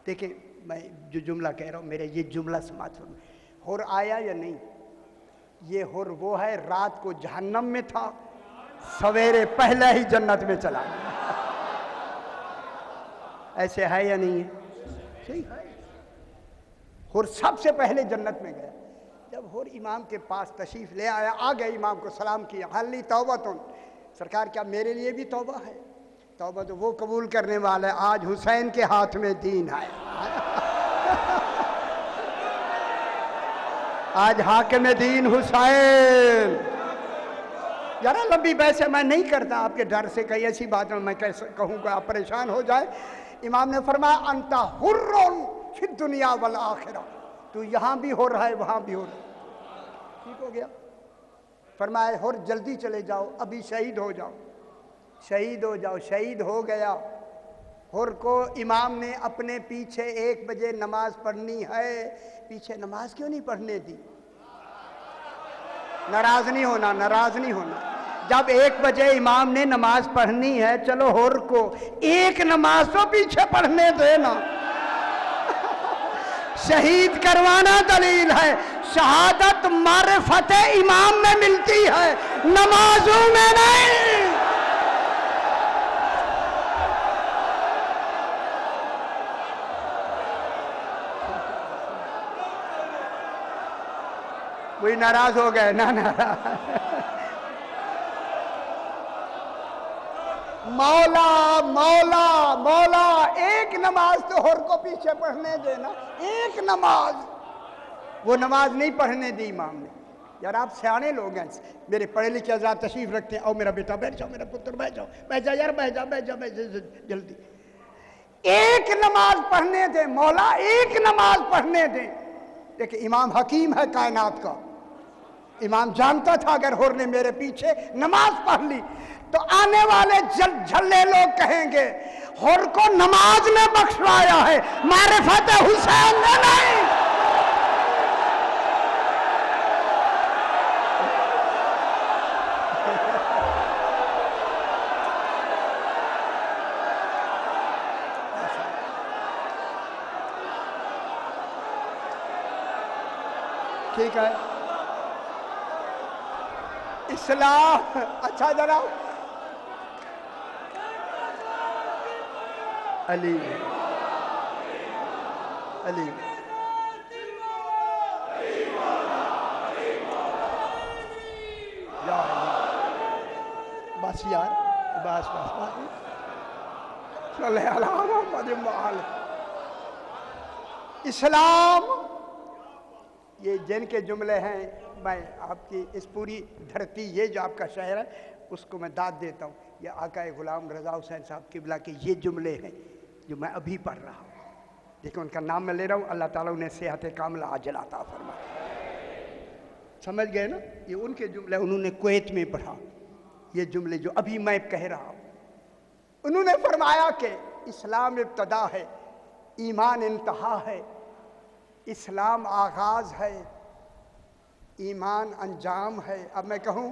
देखिए मैं जो जुमला कह रहा हूं, मेरे ये जुमला समाज में, हुर आया या नहीं? ये हुर वो है, रात को जहन्नम में था, सवेरे पहले ही जन्नत में चला गया। ऐसे है या नहीं है? सही है। हुर सबसे पहले जन्नत में गया। जब हुर इमाम के पास तशरीफ ले आया, आ गए, इमाम को सलाम किया, हल्ली तौबा तुम, सरकार क्या मेरे लिए भी तौबा है? तौबा तो वो कबूल करने वाला है, आज हुसैन के हाथ में दीन है। आज हाकिम दीन हुसैन। जरा लंबी बहस मैं नहीं करता आपके डर से, कई ऐसी बात मैं कैसे कहूँगा आप परेशान हो जाए। इमाम ने फरमाया अंता हुर्रुन फिर दुनिया वल आखिरा, तू यहाँ भी हो रहा है वहाँ भी हो रहा है। ठीक हो गया। फरमाया हुर जल्दी चले जाओ, अभी शहीद हो जाओ, शहीद हो जाओ। शहीद हो गया। हुर को इमाम ने अपने पीछे 1 बजे नमाज पढ़नी है, पीछे नमाज क्यों नहीं पढ़ने दी? नाराज नहीं होना, नाराज नहीं होना। जब 1 बजे इमाम ने नमाज पढ़नी है, चलो हुर को एक नमाज तो पीछे पढ़ने देना। शहीद करवाना दलील है। शहादत मारिफत इमाम में मिलती है, नमाजों में नहीं। कोई नाराज हो गए ना? मौला मौला मौला, एक नमाज तो हुर को पीछे पढ़ने देना, एक नमाज। वो नमाज नहीं पढ़ने दी इमाम ने। यार आप सियाने लोग हैं, मेरे पढ़े लिखे हज़रात तशरीफ रखते हैं। और मेरा बेटा बैठ जाओ, मेरा पुत्र बैठ जाओ, बैठ जा यार, बैठ जा बैठ जा बैठ जा जल्दी। एक नमाज पढ़ने दे मौला, एक नमाज पढ़ने दे। देखिए इमाम हकीम है कायनात का। इमाम जानता था अगर हुर ने मेरे पीछे नमाज पढ़ ली तो आने वाले झल्ले लोग कहेंगे हुर को नमाज ने बख्शवाया है, मारिफत हुसैन ने नहीं। ठीक है। इस्लाम अच्छा जरा अली अली यार, बस यार, बस बस बस। इस्लाम ये जिनके जुमले हैं, मैं आपकी इस पूरी धरती, ये जो आपका शहर है उसको मैं दाद देता हूँ। ये आकाए गुलाम रज़ा हुसैन साहब किबला के ये जुमले हैं जो मैं अभी पढ़ रहा हूँ। देखो उनका नाम मैं ले रहा हूँ, अल्लाह ताला उन्हें सेहत कामिला आजिल अता फरमाए। समझ गए ना? ये उनके जुमले, उन्होंने कुवैत में पढ़ा ये जुमले जो अभी मैं कह रहा हूँ। उन्होंने फरमाया कि इस्लाम इब्तदा है, ईमान इंतहा है, इस्लाम आगाज़ है, ईमान अंजाम है। अब मैं कहूँ,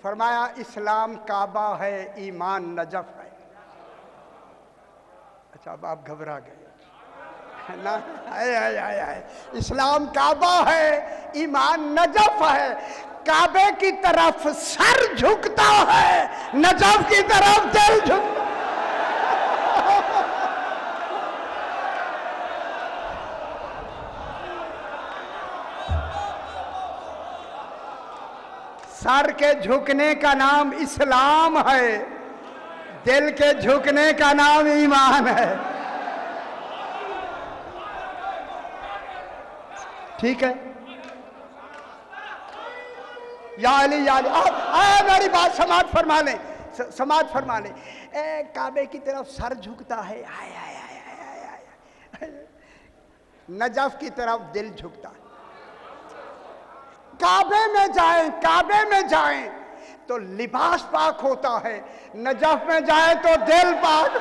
फरमाया इस्लाम काबा है, ईमान नजफ है। अच्छा अब आप घबरा गए ना? आए। इस्लाम काबा है, ईमान नजफ है। काबे की तरफ सर झुकता है, नजफ की तरफ दिल झुकता। सर के झुकने का नाम इस्लाम है, दिल के झुकने का नाम ईमान है। ठीक है? या अली या अली, मेरी बात समाज फरमा लें, समाज फरमा लें। काबे की तरफ सर झुकता है, आय आय आय आय आय, नजफ की तरफ दिल झुकता है। काबे में जाएं, काबे में जाएं तो लिबास पाक होता है, नजफ में जाए तो दिल पाक।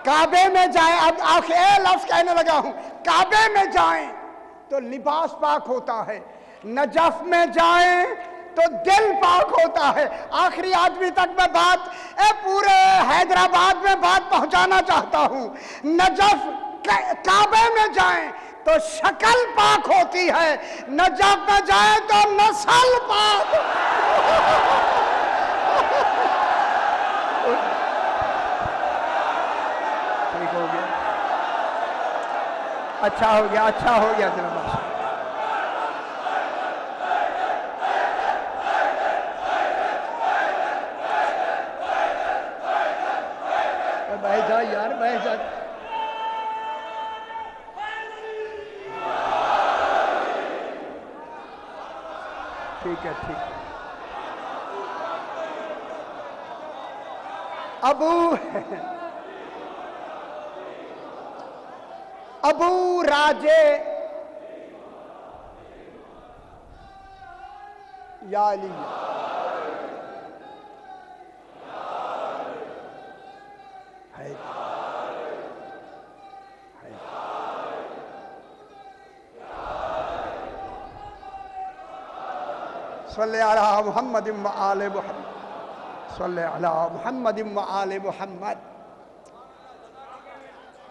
काबे में जाएं, अब आखिर लफ्ज कहने लगा हूं, काबे में जाएं तो लिबास पाक होता है, नजफ में जाएं तो दिल पाक होता है। आखिरी आदमी तक मैं बात पूरे हैदराबाद में बात पहुंचाना चाहता हूं। नजफ काबे में जाएं तो शक्ल पाक होती है, नजफ में जाए तो नस्ल पाक। अच्छा हो गया, अच्छा हो गया तेरा बात। बैठ जा यार, बैठ जा। ठीक है, ठीक है। अबू राजे या अली, सल्ले अला मुहम्मद व आले मुहम्मद, सल्ले अला मुहम्मद व आले मुहम्मद।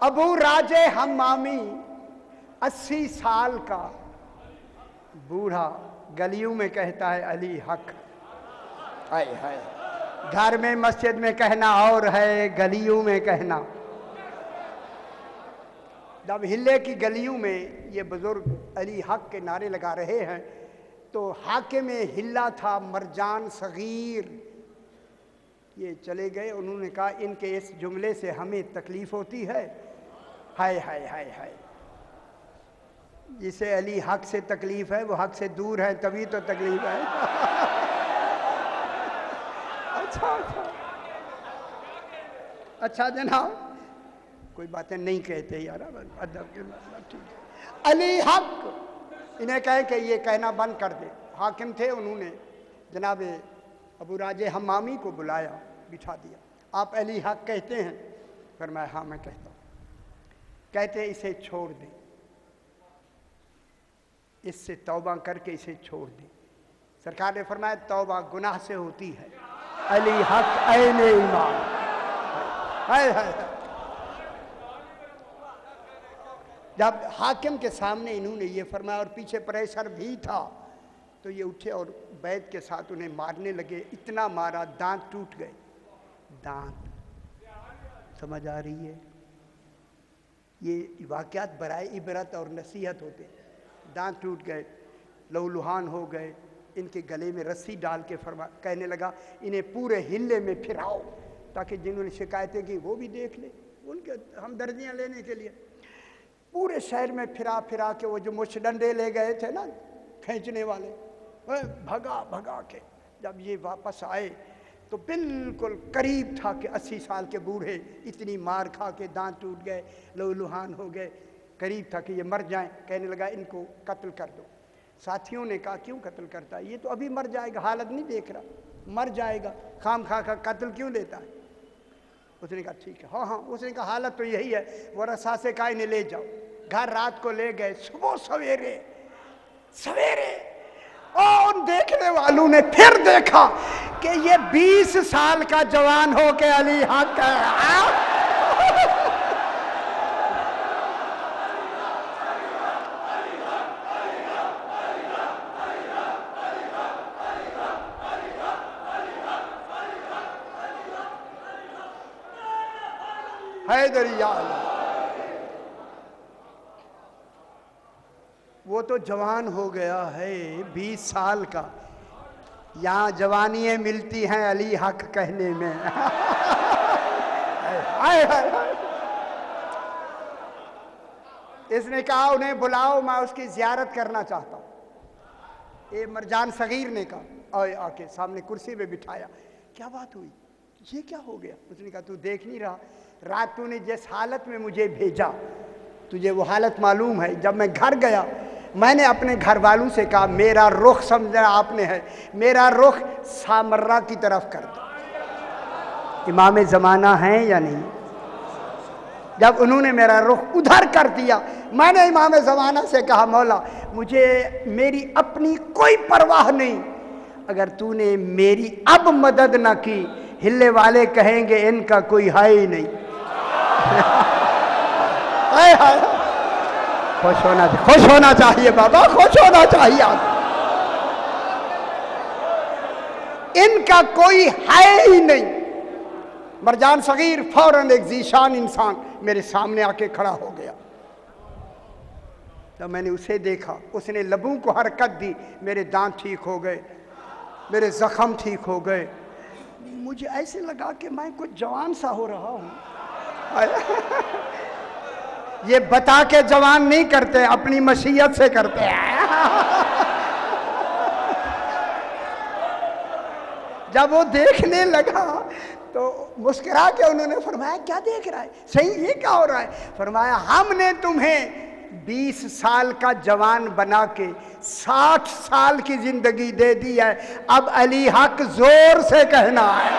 अबू राजे हम्मामी 80 साल का बूढ़ा गलियों में कहता है अली हक। हाय हाय, घर में मस्जिद में कहना और है, गलियों में कहना। जब हिले की गलियों में ये बुजुर्ग अली हक के नारे लगा रहे हैं तो हाके में हिल्ला था मरजान सगीर, ये चले गए। उन्होंने कहा इनके इस जुमले से हमें तकलीफ होती है। हाय हाय हाय हाय, जिसे अली हक से तकलीफ है वो हक से दूर है, तभी तो तकलीफ है। अच्छा अच्छा अच्छा जनाब, कोई बातें नहीं कहते यार, अदब के मतलब ठीक है। अली हक इन्हें कहे कि ये कहना बंद कर दे। हाकिम थे, उन्होंने जनाब अबू राजे हम्मामी को बुलाया, बिठा दिया। आप अली हक कहते हैं? फरमाया हाँ मैं कहता हूँ। कहते इसे छोड़ दे, इससे तौबा करके इसे छोड़ दे। सरकार ने फरमाया तौबा गुनाह से होती है। अली हक ऐने ईमान। हाय हाय, जब हाकिम के सामने इन्होंने ये फरमाया और पीछे प्रेशर भी था तो ये उठे और बैद के साथ उन्हें मारने लगे। इतना मारा दांत टूट गए। दांत समझ आ रही है? ये वाक़यात बराए इबरत और नसीहत होते। दांत टूट गए, लहूलुहान हो गए। इनके गले में रस्सी डाल के कहने लगा इन्हें पूरे हिल्ले में फिराओ ताकि जिन्होंने शिकायतें की वो भी देख ले, उनके हमदर्दियाँ लेने के लिए। पूरे शहर में फिरा फिरा के वो जो मुछ डंडे ले गए थे ना खींचने वाले, भगा भगा के जब ये वापस आए तो बिल्कुल करीब था कि 80 साल के बूढ़े इतनी मार खा के दांत टूट गए, लहूलुहान हो गए, करीब था कि ये मर जाएं। कहने लगा इनको कत्ल कर दो। साथियों ने कहा क्यों कत्ल करता है, ये तो अभी मर जाएगा, हालत नहीं देख रहा, मर जाएगा, खाम खा का कत्ल क्यों लेता है? उसने कहा ठीक है। हाँ हाँ, उसने कहा हालत तो यही है, वो रसा से का इन्हें ले जाओ। घर रात को ले गए, सुबह सवेरे सवेरे और देखने वालों ने फिर देखा कि ये 20 साल का जवान हो के अली हक है। हैदरिया वो तो जवान हो गया है 20 साल का। यहाँ जवानियाँ मिलती हैं अली हक कहने में। हाय हाय हाय। इसने कहा उन्हें बुलाओ, मैं उसकी ज़ियारत करना चाहता हूँ। ये मरजान सगीर ने कहा और आके सामने कुर्सी पे बिठाया। क्या बात हुई, ये क्या हो गया? उसने कहा तू देख नहीं रहा, रात तूने जिस हालत में मुझे भेजा तुझे वो हालत मालूम है। जब मैं घर गया मैंने अपने घर वालों से कहा मेरा रुख समझा आपने है, मेरा रुख सामर्रा की तरफ कर दो। इमाम ज़माना है या नहीं? जब उन्होंने मेरा रुख उधर कर दिया मैंने इमाम ज़माना से कहा मौला मुझे मेरी अपनी कोई परवाह नहीं, अगर तूने मेरी अब मदद ना की हिल्ले वाले कहेंगे इनका कोई है ही नहीं। हाय हाय, खुश होना चाहिए बाबा, खुश होना चाहिए आप। इनका कोई है ही नहीं। मरजान सगीर फौरन एक जीशान इंसान मेरे सामने आके खड़ा हो गया। तो मैंने उसे देखा, उसने लबों को हरकत दी, मेरे दांत ठीक हो गए, मेरे जख्म ठीक हो गए। मुझे ऐसे लगा कि मैं कुछ जवान सा हो रहा हूँ। ये बता के जवान नहीं करते, अपनी मशीयत से करते हैं। जब वो देखने लगा तो मुस्कुरा के उन्होंने फरमाया क्या देख रहा है, सही ये क्या हो रहा है? फरमाया हमने तुम्हें 20 साल का जवान बना के 60 साल की जिंदगी दे दी है, अब अली हक जोर से कहना है।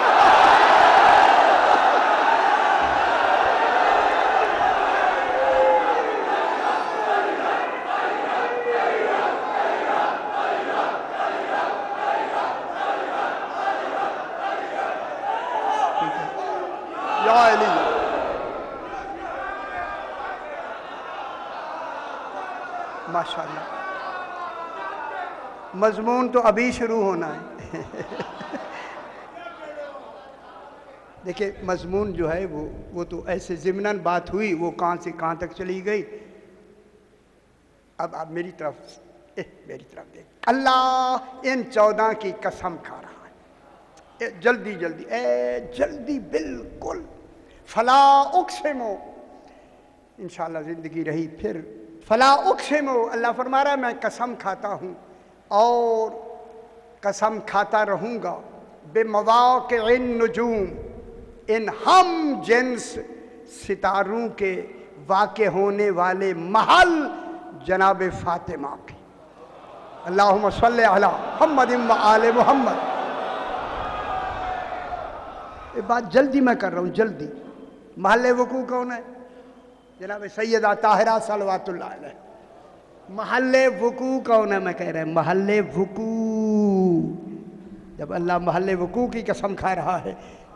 माशाअल्लाह, मजमून तो अभी शुरू होना है। देखिए मजमून जो है वो तो ऐसे ज़िमनन बात हुई, वो कहाँ से कहाँ तक चली गई। अब आप मेरी तरफ देख। अल्लाह इन 14 की कसम खा रहा है, जल्दी जल्दी, जल्दी बिल्कुल। फला उक्सिमो, इंशाअल्लाह जिंदगी रही फिर फला उक्सिमो, अल्लाह फरमा रहा है मैं कसम खाता हूँ और कसम खाता रहूँगा बेमवाक़िन नुजूम, इन हम जिन्स सितारों के वाक़े होने वाले महल जनाब फ़ातिमा के। अल्लाहुम्मा सल्लि अला मुहम्मद व आले मुहम्मद। ये बात जल्दी मैं कर रहा हूँ, जल्दी। महल वक़ू कौन है? जनाब सैयदा ताहिरा सलवातुल्लाह अलैह। महल्ले वकू कौन है? मैं कह रहा है महल्ले वकू। जब अल्लाह महल्ले वकू की कसम खा रहा है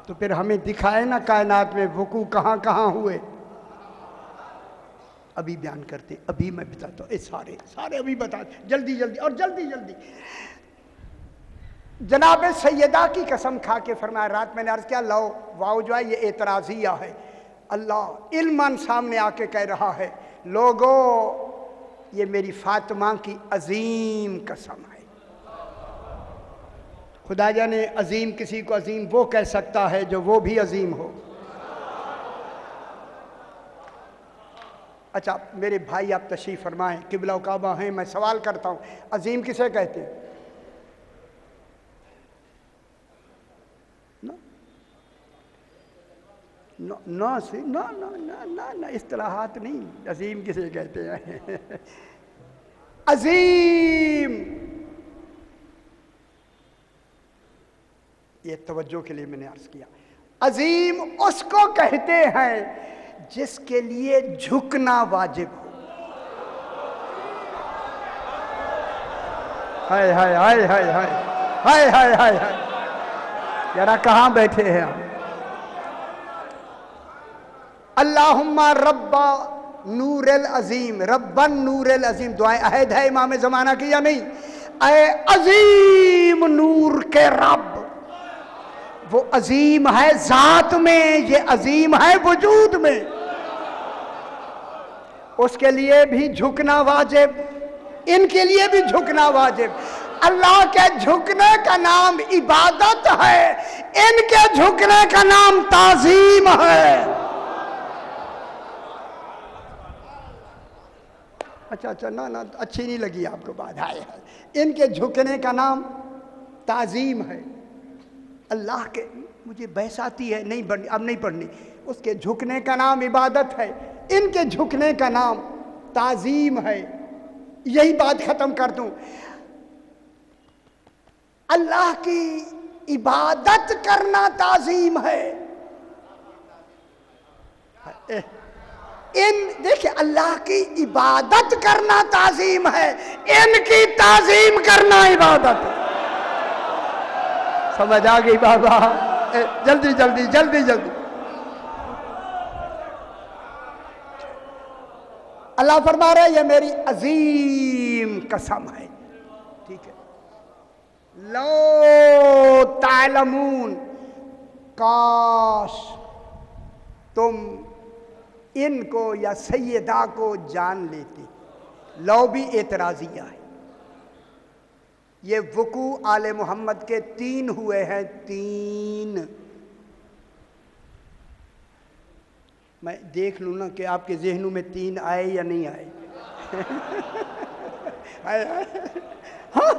तो फिर हमें दिखाए ना कायनात में वकू कहाँ कहाँ हुए। अभी बयान करते, अभी मैं बताता हूँ, सारे सारे अभी बता, जल्दी जल्दी और जल्दी जल्दी। जनाब सैयदा की कसम खा के फरमाया, रात मैंने अर्ज किया लो वाओ जो है ये एतराज़िया है। अल्लाह इल्मन सामने आके कह रहा है लोगों ये मेरी फातिमा की अजीम कसम है। खुदा जाने अजीम किसी को अजीम वो कह सकता है जो वो भी अजीम हो। अच्छा मेरे भाई आप तशरीफ़ फरमाएं, किबला काबा हैं, मैं सवाल करता हूँ अजीम किसे कहते हैं? ना से ना ना ना ना ना इस्तिलाहात नहीं, अजीम किसे कहते हैं? अजीम, ये तवज्जो के लिए मैंने अर्ज किया। अजीम उसको कहते हैं जिसके लिए झुकना वाजिब हो। हाय हाय हाय हाय हाय हाय हाय हाय हाय, जरा कहाँ बैठे हैं आप? अल्लाहुम्मा रब्बा नूरल अजीम, रब्बन नूरल अजीम, दुआएं अहद है इमाम ज़माना की या नहीं? ऐ अजीम नूर के रब, वो अजीम है ज़ात में, ये अजीम है वजूद में, उसके लिए भी झुकना वाजिब, इनके लिए भी झुकना वाजिब। अल्लाह के झुकने का नाम इबादत है, इनके झुकने का नाम ताज़ीम है। अच्छा अच्छा, ना ना अच्छी नहीं लगी आपको बात? हाय हाय, इनके झुकने का नाम ताज़ीम है। अल्लाह के, मुझे बहस आती है नहीं पढ़नी, अब नहीं पढ़नी। उसके झुकने का नाम इबादत है, इनके झुकने का नाम ताज़ीम है। यही बात ख़त्म कर दूं, अल्लाह की इबादत करना ताज़ीम है। इन देखिए, अल्लाह की इबादत करना ताज़ीम है, इनकी ताज़ीम करना इबादत है। समझ आ गई बाबा? जल्दी जल्दी जल्दी जल्दी। अल्लाह फरमा रहा है ये मेरी अजीम कसम है, ठीक है। लो तालमून, काश तुम इनको या सैयदा को जान लेते, लौ भी एतराजिया है। ये वकू आले मोहम्मद के 3 हुए हैं, 3। मैं देख लूँ ना कि आपके जहनों में 3 आए या नहीं आए। हाँ,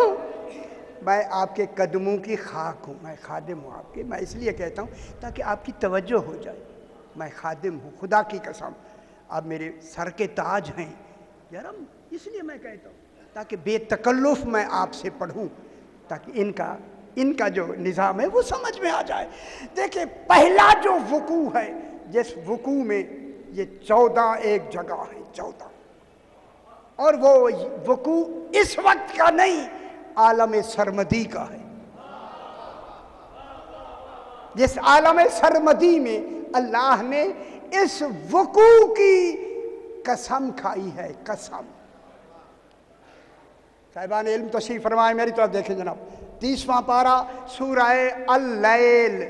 मैं आपके कदमों की खाक हूँ, मैं खादिम हूँ आपके। मैं इसलिए कहता हूँ ताकि आपकी तवज्जो हो जाए। मैं खादिम हूँ, खुदा की कसम, आप मेरे सर के ताज हैं यार। इसलिए मैं कहता हूँ ताकि बेतकल्लुफ़ मैं आपसे पढ़ूँ, ताकि इनका जो निज़ाम है वो समझ में आ जाए। देखिए, पहला जो वकू है, जिस वकू में ये 14 एक जगह है, 14, और वो वकू इस वक्त का नहीं, आलम सरमदी का है। जिस आलम सरमदी में अल्लाह ने इस वकू की कसम खाई है, कसम। साहिबान इल्म तशरीफ फरमाए, मेरी तरफ देखें जनाब। 30वां पारा सूरह अल-लैल।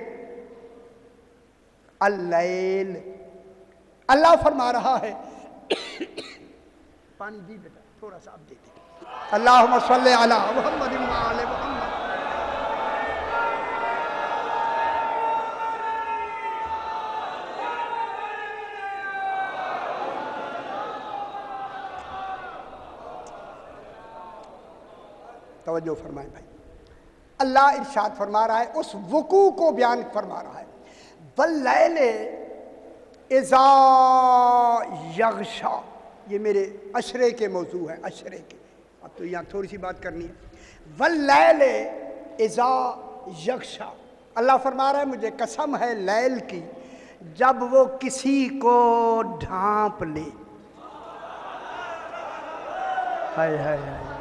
अल-लैल अल्लाह फरमा रहा है, पानी दी बेटा, थोड़ा सा आप दे दे। अल्लाहुम्मा सल्ली अला मुहम्मद व आले मुहम्मद। तवज्जो फरमाए भाई। अल्लाह इरशाद फरमा रहा है, उस वकू को बयान फरमा रहा है, वल्लैल इज़ा यग़शा। ये मेरे अशरे के मौजू है, अशरे के। अब तो यहाँ थोड़ी सी बात करनी है। वल्लैल इज़ा यग़शा, अल्लाह फरमा रहा है, मुझे कसम है लैल की, जब वो किसी को ढांप ले। हाय हाय हाय।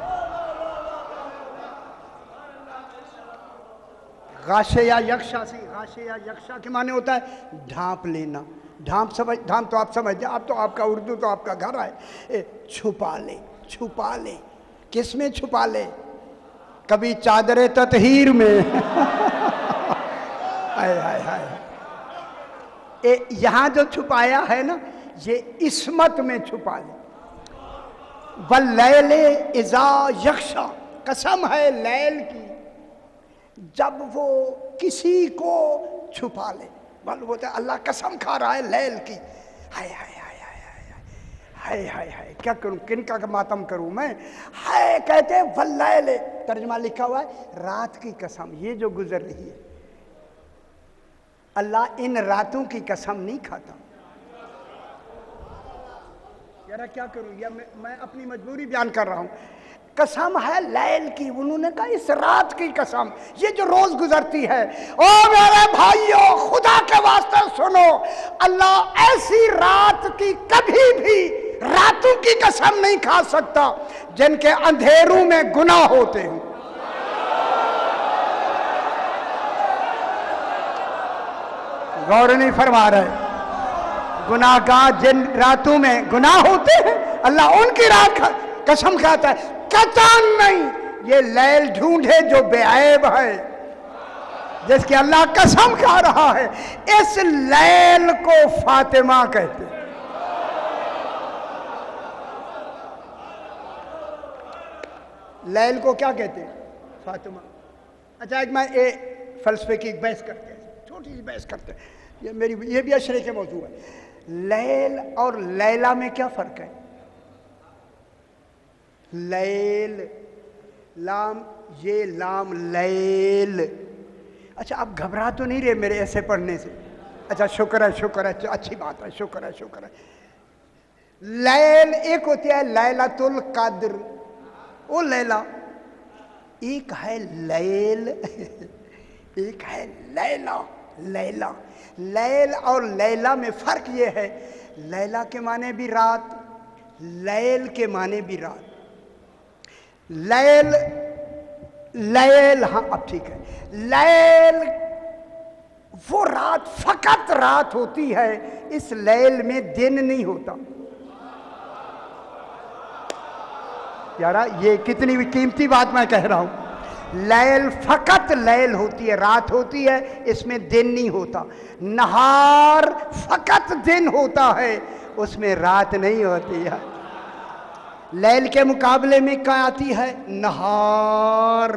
गाशे या यक्षा से, गाशे या यक्षा के माने होता है ढांप लेना। ढांप तो आप समझते, आप तो, आपका उर्दू तो आपका घर है। छुपा ले, छुपा ले। किस में छुपा ले? कभी चादरे ततहीर में। हाय हाय हाय। यहाँ जो छुपाया है ना, ये इस्मत में छुपा ले। वल्लैल इज़ा यग़शा, कसम है लैल की जब वो किसी को छुपा ले। मालूम होता है अल्लाह कसम खा रहा है लैल की। हाय हाय हाय हाय हाय हाय हाय, क्या करूं, किनका का मातम करूं मैं। हाय कहते हैं वल्लैल, तर्जुमा लिखा हुआ है रात की कसम। ये जो गुजर रही है, अल्लाह इन रातों की कसम नहीं खाता। यार क्या करूं, या मैं अपनी मजबूरी बयान कर रहा हूं। कसम है लैल की, उन्होंने कहा इस रात की कसम, ये जो रोज गुजरती है। ओ मेरे भाइयों, खुदा के वास्ते सुनो, अल्लाह ऐसी रात की कभी भी रातों की कसम नहीं खा सकता जिनके अंधेरों में गुनाह होते हों। गौर नहीं फरमा रहे। गुनाहगार जिन रातों में गुनाह होते हैं, अल्लाह उनकी रात कसम खाता है। कतन नहीं, ये लैल ढूंढे जो बेऐब है, जिसकी अल्लाह कसम खा रहा है। इस लैल को फातिमा कहते हैं। लैल को क्या कहते हैं? फातिमा। अच्छा, एक मैं फलसफे की बहस करते हैं, छोटी सी बहस करते हैं। ये भी अशरे के मौजू है। लैल और लैला में क्या फर्क है? लैल, लाम, ये लाम लैल। अच्छा, आप घबरा तो नहीं रहे मेरे ऐसे पढ़ने से? अच्छा, शुक्र है, शुक्र है, अच्छी बात है, शुक्र है, शुक्र है। लैल एक होती है लैलतुल कद्र, वो लैला। एक है लैल, एक है लैला। लैला, लैल और लैला में फर्क ये है, लैला के माने भी रात, लैल के माने भी रात। लैल, लैल, हाँ अब ठीक है। लैल वो रात, फकत रात होती है, इस लैल में दिन नहीं होता। यारा ये कितनी कीमती बात मैं कह रहा हूं। लैल फकत लैल होती है, रात होती है, इसमें दिन नहीं होता। नहार फकत दिन होता है, उसमें रात नहीं होती है। लैल के मुकाबले में क्या आती है? नहार।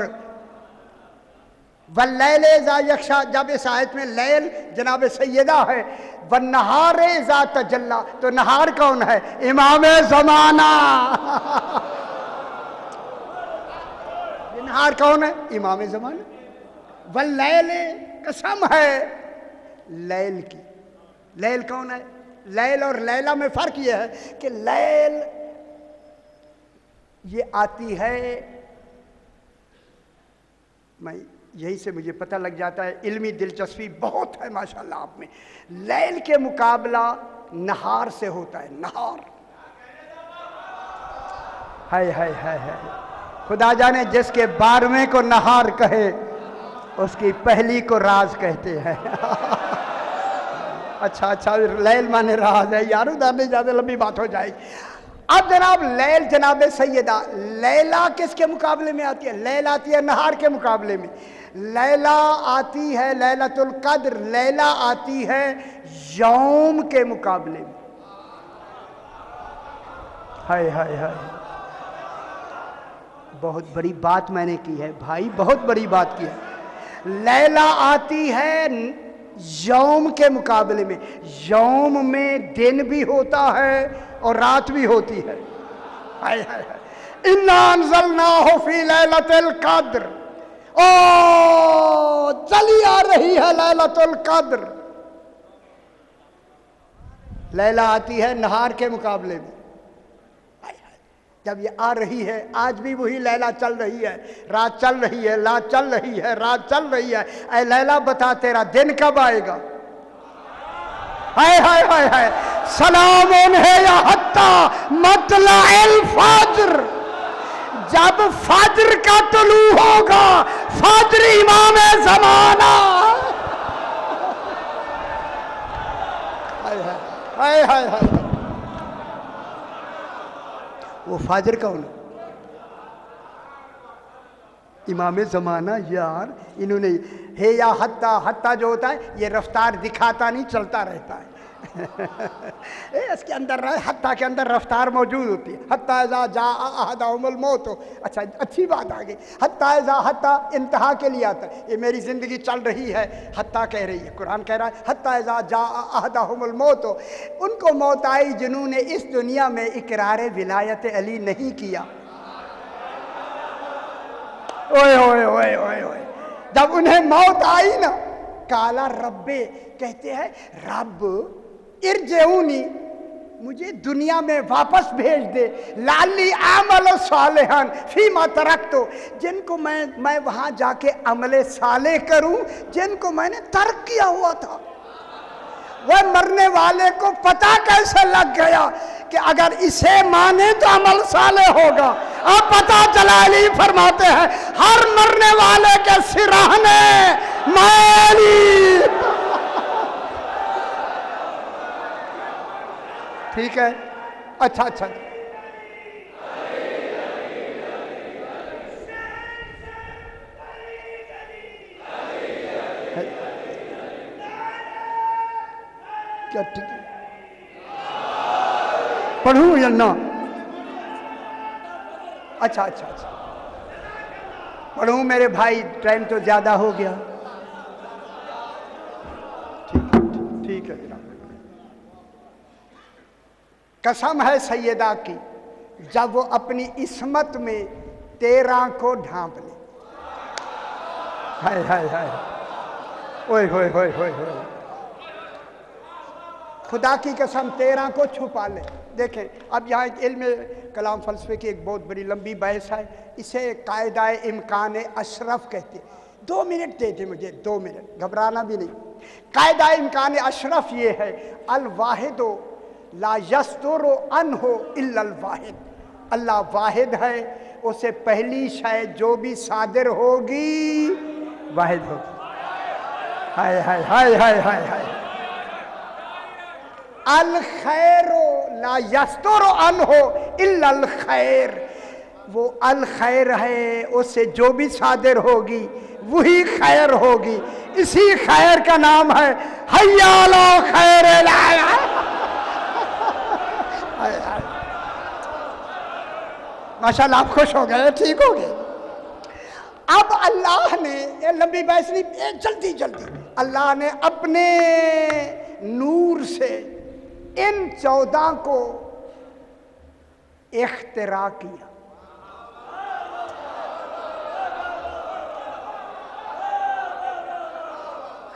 वल्लैल इज़ा यग़शा, जब इस आयत में लैल जनाब सैयदा है, वन्नहार इज़ा तजल्ला, तो नहार कौन है? इमाम ज़माना। नहार कौन है? इमाम ज़माना। वल्लैल, कसम है लैल की। लैल कौन है? लैल और लैला में फर्क यह है कि लैल ये आती है, मैं यही से मुझे पता लग जाता है, इल्मी दिलचस्पी बहुत है माशाल्लाह आप में। लैल के मुकाबला नहार से होता है। नहार है। खुदा जाने जिसके 12वें को नहार कहे उसकी पहली को राज कहते हैं। अच्छा, लैल माने राज है यार, उधर नहीं ज़्यादा लंबी बात हो जाएगी। अब जनाब लैल जनाब सैयदा, लैला किसके मुकाबले में आती है? लैला आती है नहार के मुकाबले में। लैला आती है लैलतुल कद्र, लैला आती है यौम के मुकाबले में। हाय, बहुत बड़ी बात मैंने की है भाई, बहुत बड़ी बात की है। लैला आती है यौम के मुकाबले में। यौम में दिन भी होता है और रात भी होती है। हाय इन्ना अंज़लनाहु फी लैलतिल कद्र, ओ चली आ रही है लैलतुल कद्र। लैला आती है नहार के मुकाबले में। जब ये आ रही है, आज भी वही लैला चल रही है, रात चल रही है, रात चल रही है, रात चल रही है। ऐ लैला बता तेरा दिन कब आएगा? हाय सलामुन है या हत्ता मतलअल फज्र, जब फज्र का तुलू होगा, फज्र इमाम ज़माना। हाय वो फाजर कौन है? इमाम ज़माना यार। इन्होंने हे या हत्ता, हत्ता जो होता है ये रफ्तार दिखाता नहीं, चलता रहता है। इसके अंदर हत्ता के अंदर रफ्तार मौजूद होती है। हत्ता इज़ा जा अहदहुमुल मौत। अच्छा, अच्छी बात आ गई। हत्ता इज़ा, हत्ता इंतहा के लिए आता है। ये मेरी ज़िंदगी चल रही है, हत्ता कह रही है, कुरान कह रहा है हत्ता इज़ा जा अहदहुमुल मौत। उनको मौत आई जिन्होंने इस दुनिया में इकरार विलायत अली नहीं किया। ओए, जब उन्हें मौत आई ना, काला रब्बे, कहते हैं रब इरजेऊनी, मुझे दुनिया में वापस भेज दे, लाली आमल सालेहन फीमा तरक्तो, जिनको मैं वहां जाके अमले साले करूं जिनको मैंने तर्क किया हुआ था। वह मरने वाले को पता कैसे लग गया कि अगर इसे माने तो अमल साले होगा। अब पता चला, अली फरमाते हैं हर मरने वाले के सिराहने मैली। ठीक है, अच्छा, क्या पढ़ूं या ना? अच्छा, पढ़ूं मेरे भाई, टाइम तो ज्यादा हो गया। ठीक है जनाब। कसम है सैयदा की, जब वो अपनी इस्मत में 13 को ढांप ले। हाय ओए खुदा की कसम 13 को छुपा ले। देखें, अब यहाँ इल्म कलाम फ़लसफ़े की एक बहुत बड़ी लंबी बहस है। इसे कायदा इम्कान अशरफ कहते हैं। 2 मिनट दे दे मुझे, 2 मिनट, घबराना भी नहीं। कायदा इम्कान अशरफ ये है, अल वाहिदो ला यस्तुरु अन्हो इल्लल वाहिद। अल्लाह वाहिद है, उसे पहली शय जो भी सादिर होगी वाहिद होगी। हाय अल खैरो ला यस्तुरु अन्हो इल्लल खैर। वो अल खैर है, उससे जो भी सादिर होगी वही खैर होगी। इसी खैर का नाम है हय्या अला खैर। माशाल्लाह आप खुश हो गए, ठीक हो गए। अब अल्लाह ने, ये लंबी बहस नहीं, जल्दी जल्दी, अल्लाह ने अपने नूर से इन 14 को इख्तिरा किया।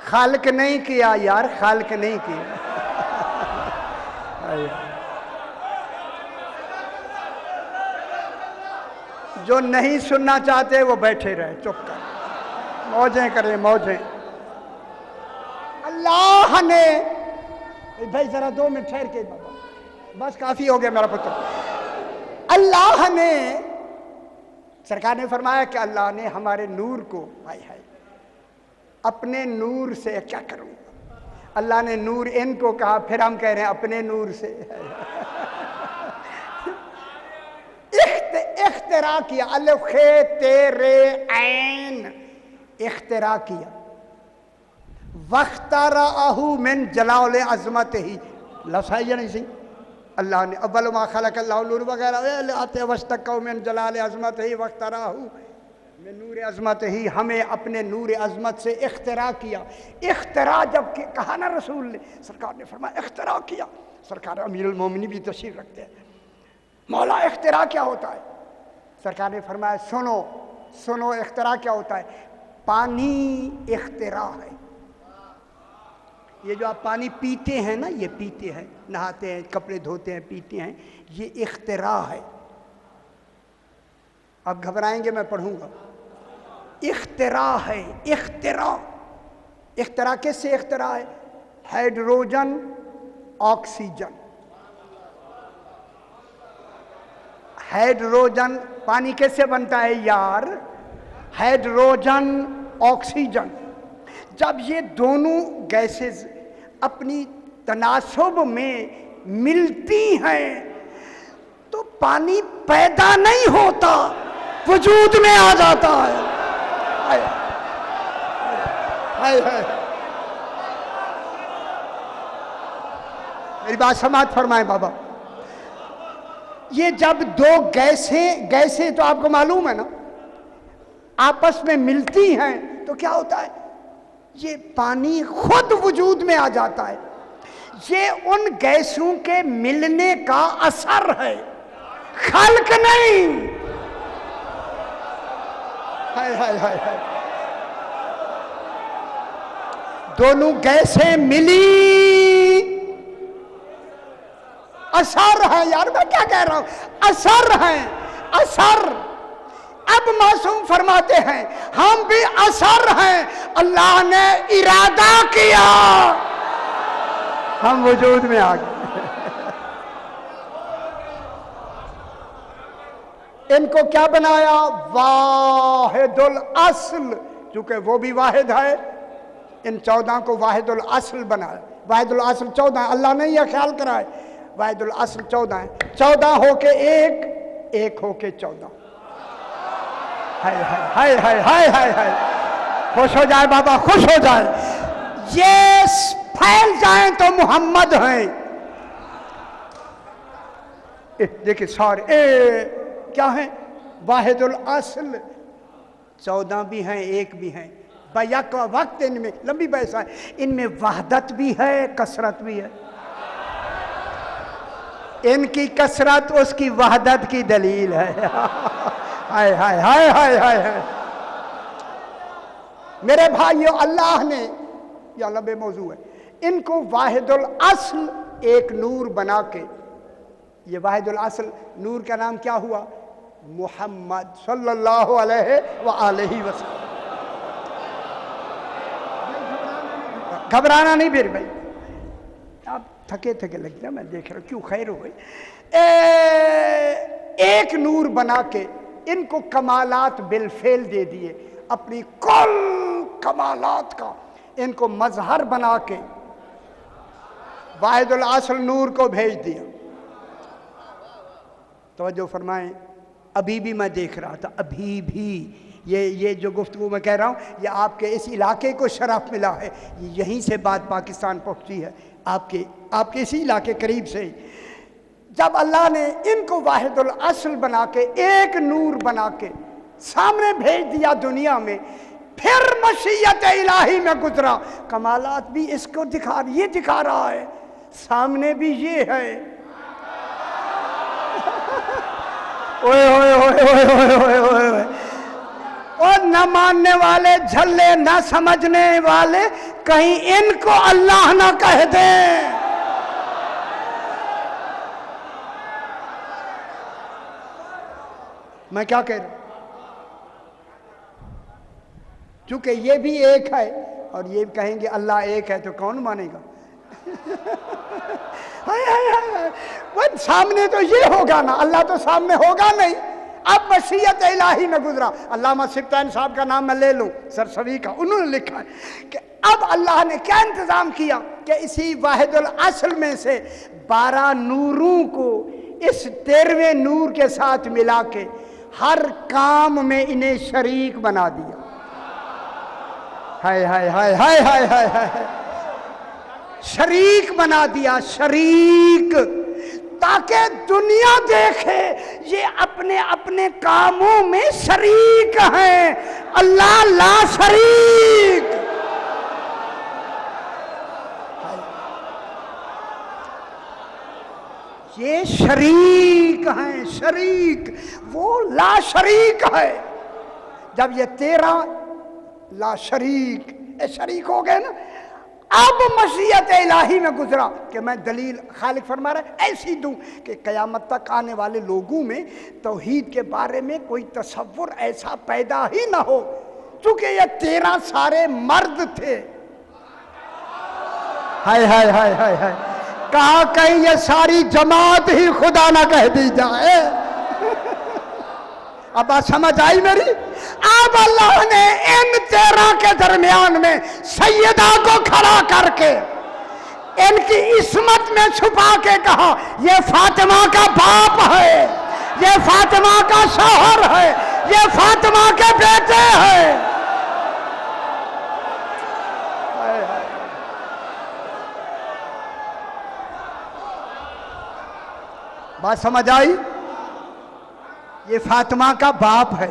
खालिक नहीं किया यार, खालिक नहीं किया। जो नहीं सुनना चाहते वो बैठे रहे, चुप कर, मौजें करें मौजें। अल्लाह ने, भाई जरा 2 मिनट ठहर के बाबा, बस काफी हो गया मेरा पुत्र। अल्लाह ने, सरकार ने फरमाया कि अल्लाह ने हमारे नूर को, भाई है अपने नूर से, क्या करूं, अल्लाह ने नूर इनको कहा, फिर हम कह रहे हैं अपने नूर से। इख्तिरा किया, अलिफ खे तेरे ऐन, इख्तिरा किया। वख्तराहु मिन जलाल अज़मत ही, लफ्ज़ है या नहीं सही? अल्लाह ने अव्वल मा खलक़ल्लाहु नूर वगैरह आते वस्तक़ौ मिन जलाल अज़मत ही वख्तराहु मिन नूर अज़मत ही, हमें अपने नूर अज़मत से इख्तिरा किया। इख्तिरा जब कहा ना रसूल ने, सरकार ने फरमाया इख्तिरा किया। सरकार अमीरुल मोमिनीन भी तशरीफ़ रखते हैं, मौला इख्तिरा क्या होता है? सरकार ने फरमाया सुनो सुनो, इख्तिरा क्या होता है? पानी इख्तिरा है। ये जो आप पानी पीते हैं ना, ये पीते हैं, नहाते हैं, कपड़े धोते हैं, पीते हैं, ये इख्तिरा है। अब घबराएंगे, मैं पढ़ूंगा। इख्तिरा है, इख्तिरा। इख्तिरा किससे इख्तिरा है? Hydrogen oxygen. हाइड्रोजन, पानी कैसे बनता है यार? Hydrogen oxygen. जब ये दोनों गैसेस अपनी तनासुब में मिलती हैं तो पानी पैदा नहीं होता, वजूद में आ जाता है। हाय हाय हाय, मेरी बात समाप्त फरमाएं बाबा। ये जब दो गैसें तो आपको मालूम है ना, आपस में मिलती हैं तो क्या होता है? ये पानी खुद वजूद में आ जाता है। ये उन गैसों के मिलने का असर है, खल्क नहीं। हाय हाय हाय हाय, दोनों गैसें मिली, असर है यार, मैं क्या कह रहा हूं, असर है, असर। अब मासूम फरमाते हैं हम भी असर हैं, अल्लाह ने इरादा किया, हम वजूद में आ गए। इनको क्या बनाया? वाहिदुल अस्ल, चूंकि वो भी वाहिद है, इन 14 को वाहिदुल अस्ल बनाया। वाहिदुल अस्ल 14, अल्लाह ने यह ख्याल कराए, वाहिदुल अस्ल 14 है। 14 होके एक, एक होके 14। हाय हाय हाय हाय हाय हाय, खुश हो जाए बाबा, खुश हो जाए। ये फैल जाए तो मोहम्मद हैं। देखिए सारे क्या है? वाहिदुल अस्ल 14 भी हैं, एक भी हैं। बैक वक्त इनमें लंबी बहस है, इनमें वहदत भी है, कसरत भी है। इनकी कसरत उसकी वहदत की दलील है। हाय हाय हाय हाय हाय हाय, मेरे भाइयों, अल्लाह ने, या लंबे मौजू है, इनको वाहिदुल अस्ल एक नूर बना के, ये वाहिदुल अस्ल नूर का नाम क्या हुआ? मुहम्मद सल्लल्लाहु अलैहि वसल्लम। घबराना नहीं फिर भाई, आप थके थके लग जाए, मैं देख रहा हूं क्यों, खैर हो गई। एक नूर बना के इनको कमालात बिलफेल दे दिए, अपनी कुल कमालात का इनको मजहर बना के वाहिदुल अस्ल नूर को भेज दिया। तवज्जो फरमाएं, अभी भी मैं देख रहा था, अभी भी ये जो गुफ्तगू मैं कह रहा हूँ, ये आपके इस इलाके को शरफ मिला है, यहीं से बात पाकिस्तान पहुँची है, आपके इसी इलाके करीब से ही। जब अल्लाह ने इनको वाहिदुल असल बना के एक नूर बना के सामने भेज दिया दुनिया में, फिर मशीयत इलाही में गुजरा, कमालात भी इसको ये दिखा रहा है, सामने भी ये है। ओए ओए ओए ओए ओए ओए ओए, और न मानने वाले झल्ले, न समझने वाले कहीं इनको अल्लाह ना कह दे। मैं क्या कह रहा हूं? चूंकि ये भी एक है और ये कहेंगे अल्लाह एक है, तो कौन मानेगा? हाय हाय हाय, वो सामने तो ये होगा ना, अल्लाह तो सामने होगा नहीं। अब मशीयत इलाही में गुजरा। अल्लामा सिब्तानी साहब का नाम मैं ले लूं, सरसवी का, उन्होंने लिखा है कि अब अल्लाह ने क्या इंतजाम किया कि इसी वाहिदुल असल में से 12 नूरों को इस 13वें नूर के साथ मिला के हर काम में इन्हें शरीक बना दिया। हाय हाय हाय हाय हाय हाय हाय, शरीक बना दिया, शरीक, ताकि दुनिया देखे ये अपने अपने कामों में शरीक हैं, अल्लाह ला शरीक। ये शरीक हैं, शरीक, वो ला शरीक है। जब ये 13 ला शरीक शरीक हो गए ना, अब मशीयत इलाही में गुजरा कि मैं दलील खालिक फरमा रहा है ऐसी दूं कि कयामत तक आने वाले लोगों में तौहीद के बारे में कोई तसव्वुर ऐसा पैदा ही ना हो, क्योंकि ये 13 सारे मर्द थे। हाय हाय हाय हाय हाय, कहा कहीं ये सारी जमात ही खुदा ना कह दी जाए। अब बात समझ आई मेरी? अब अल्लाह ने इन 13 के दरमियान में सैयदा को खड़ा करके इनकी इस्मत में छुपा के कहा, ये फातिमा का बाप है, ये फातिमा का शौहर है, ये फातिमा के बेटे हैं। बात समझ आई? ये फातिमा का बाप है।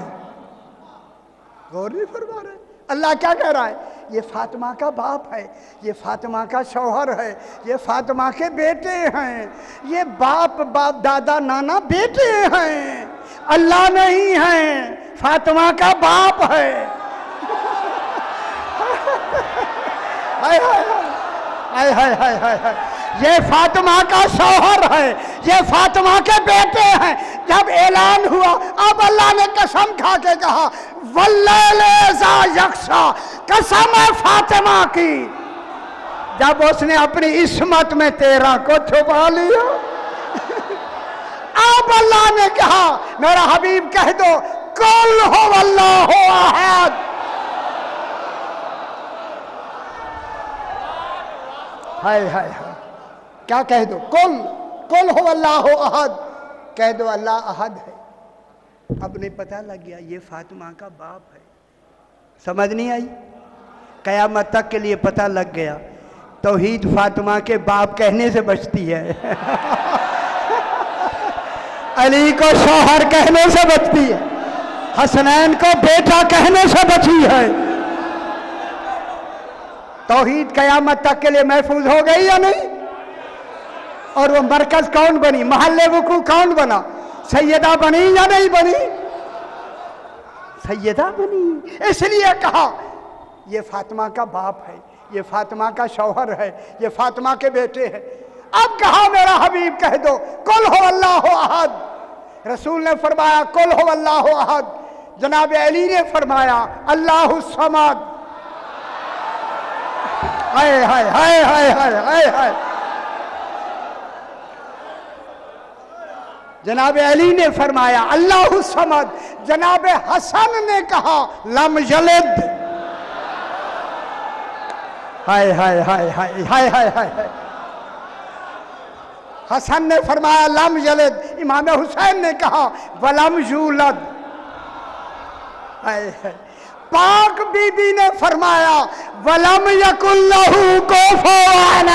गौर नहीं फरमा रहे? अल्लाह क्या कह रहा है? ये फातिमा का बाप है, ये फातिमा का शौहर है, ये फातिमा के बेटे हैं, ये बाप दादा नाना बेटे हैं, अल्लाह नहीं है, फातिमा का बाप है। हाय हाय हाय हाय हाय हाय हाय, ये फातिमा का शौहर है, ये फातिमा के बेटे हैं। जब ऐलान हुआ, अब अल्लाह ने कसम खा के कहा, वल्लैले ज़ा यग़शा, कसम है फातिमा की। जब उसने अपनी इस्मत में 13 को छुपा लिया, अब अल्लाह ने कहा, मेरा हबीब कह दो, कुल हुवल्लाहु अहद। हाय हाय हाय, क्या कह दो? कुल हुवल्लाहु अहद, कह दो अल्लाह अहद है। अब नहीं पता लग गया ये फातिमा का बाप है। समझ नहीं आई? कयामत तक के लिए पता लग गया। तौहीद फातिमा के बाप कहने से बचती है। अली को शौहर कहने से बचती है, हसनैन को बेटा कहने से बची है। तौहीद कयामत तक के लिए महफूज हो गई या नहीं? और वो मरकज कौन बनी, महल्ले वुकू कौन बना? सैयदा बनी या नहीं बनी? सैयदा बनी। इसलिए कहा ये फातिमा का बाप है, ये फातिमा का शौहर है, ये फातिमा के बेटे हैं। अब कहा मेरा हबीब कह दो, कुल हुवल्लाहु अहद। रसूल ने फरमाया कुल हुवल्लाहु अहद। जनाब अली ने फरमाया अल्लाहु समद। हाय हाय हाय हाय हाय हाय हाय, जनाब अली ने फरमाया अल्लाहु समद। जनाब हसन ने कहा लम यलिद। हाय हाय हाय हाय हाय हाय हाय, हसन ने फरमाया लम यलिद। इमाम हुसैन ने कहा वलम यूलद। हाय हाय, पाक बीबी ने फरमाया वलम यकुल्लहु कुफुवन।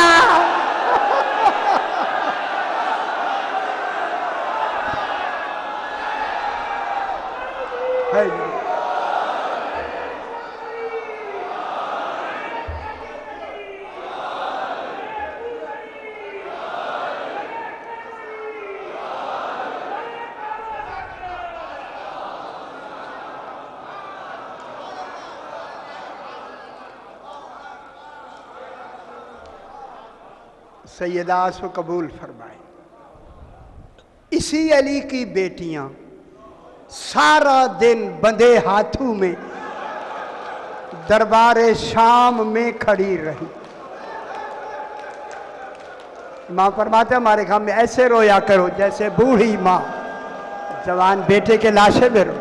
सैयदा को कबूल फरमाए। इसी अली की बेटियां सारा दिन बंधे हाथों में दरबारे शाम में खड़ी रही। माँ फरमाते हमारे घर में ऐसे रोया करो जैसे बूढ़ी माँ जवान बेटे के लाशे में रो।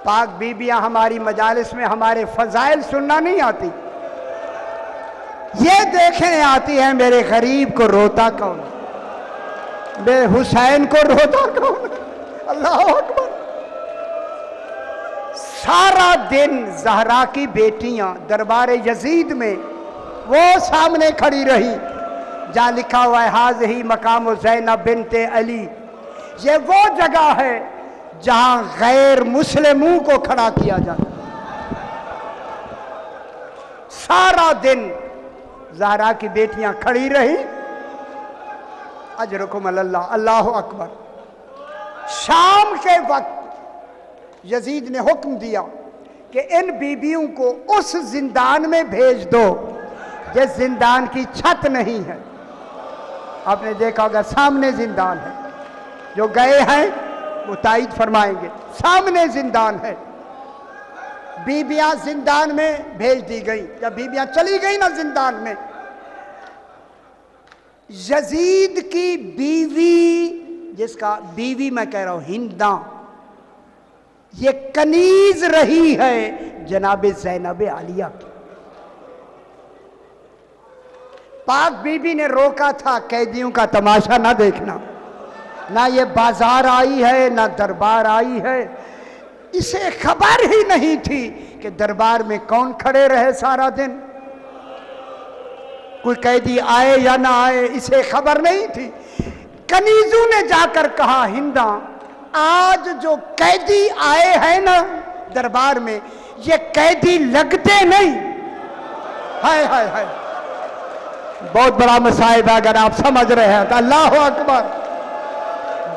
पाक बीबियां हमारी मजालिस में हमारे फजाइल सुनना नहीं आती, ये देखने आती है मेरे गरीब को रोता कौन, मेरे हुसैन को रोता कौन। अल्लाह अकबर। सारा दिन ज़हरा की बेटियां दरबार यजीद में वो सामने खड़ी रही जहाँ लिखा हुआ है हाज ही मकाम ज़ैनब बिनते अली। ये वो जगह है जहां गैर मुस्लिमों को खड़ा किया जाता। सारा दिन ज़हरा की बेटियां खड़ी रही। अजरकुम अल्लाह। अल्लाह अकबर। शाम के वक्त यजीद ने हुक्म दिया कि इन बीबियों को उस जिंदान में भेज दो जिस जिंदान की छत नहीं है। आपने देखा होगा सामने जिंदान है, जो गए हैं वो तायद फरमाएंगे, सामने जिंदान है। बीबियां जिंदान में भेज दी गई। जब बीबियां चली गई ना जिंदान में, यजीद की बीवी, जिसका बीवी मैं कह रहा हूं हिंदा, ये कनीज रही है जनाबे ज़ैनब आलिया की। पाक बीबी ने रोका था कैदियों का तमाशा ना देखना, ना ये बाजार आई है ना दरबार आई है। इसे खबर ही नहीं थी कि दरबार में कौन खड़े रहे सारा दिन, कोई कैदी आए या ना आए, इसे खबर नहीं थी। कनीजों ने जाकर कहा हिंदा, आज जो कैदी आए हैं ना दरबार में, ये कैदी लगते नहीं। हाय हाय हाय, बहुत बड़ा मसाइब है। अगर आप समझ रहे हैं तो अल्लाह अकबर।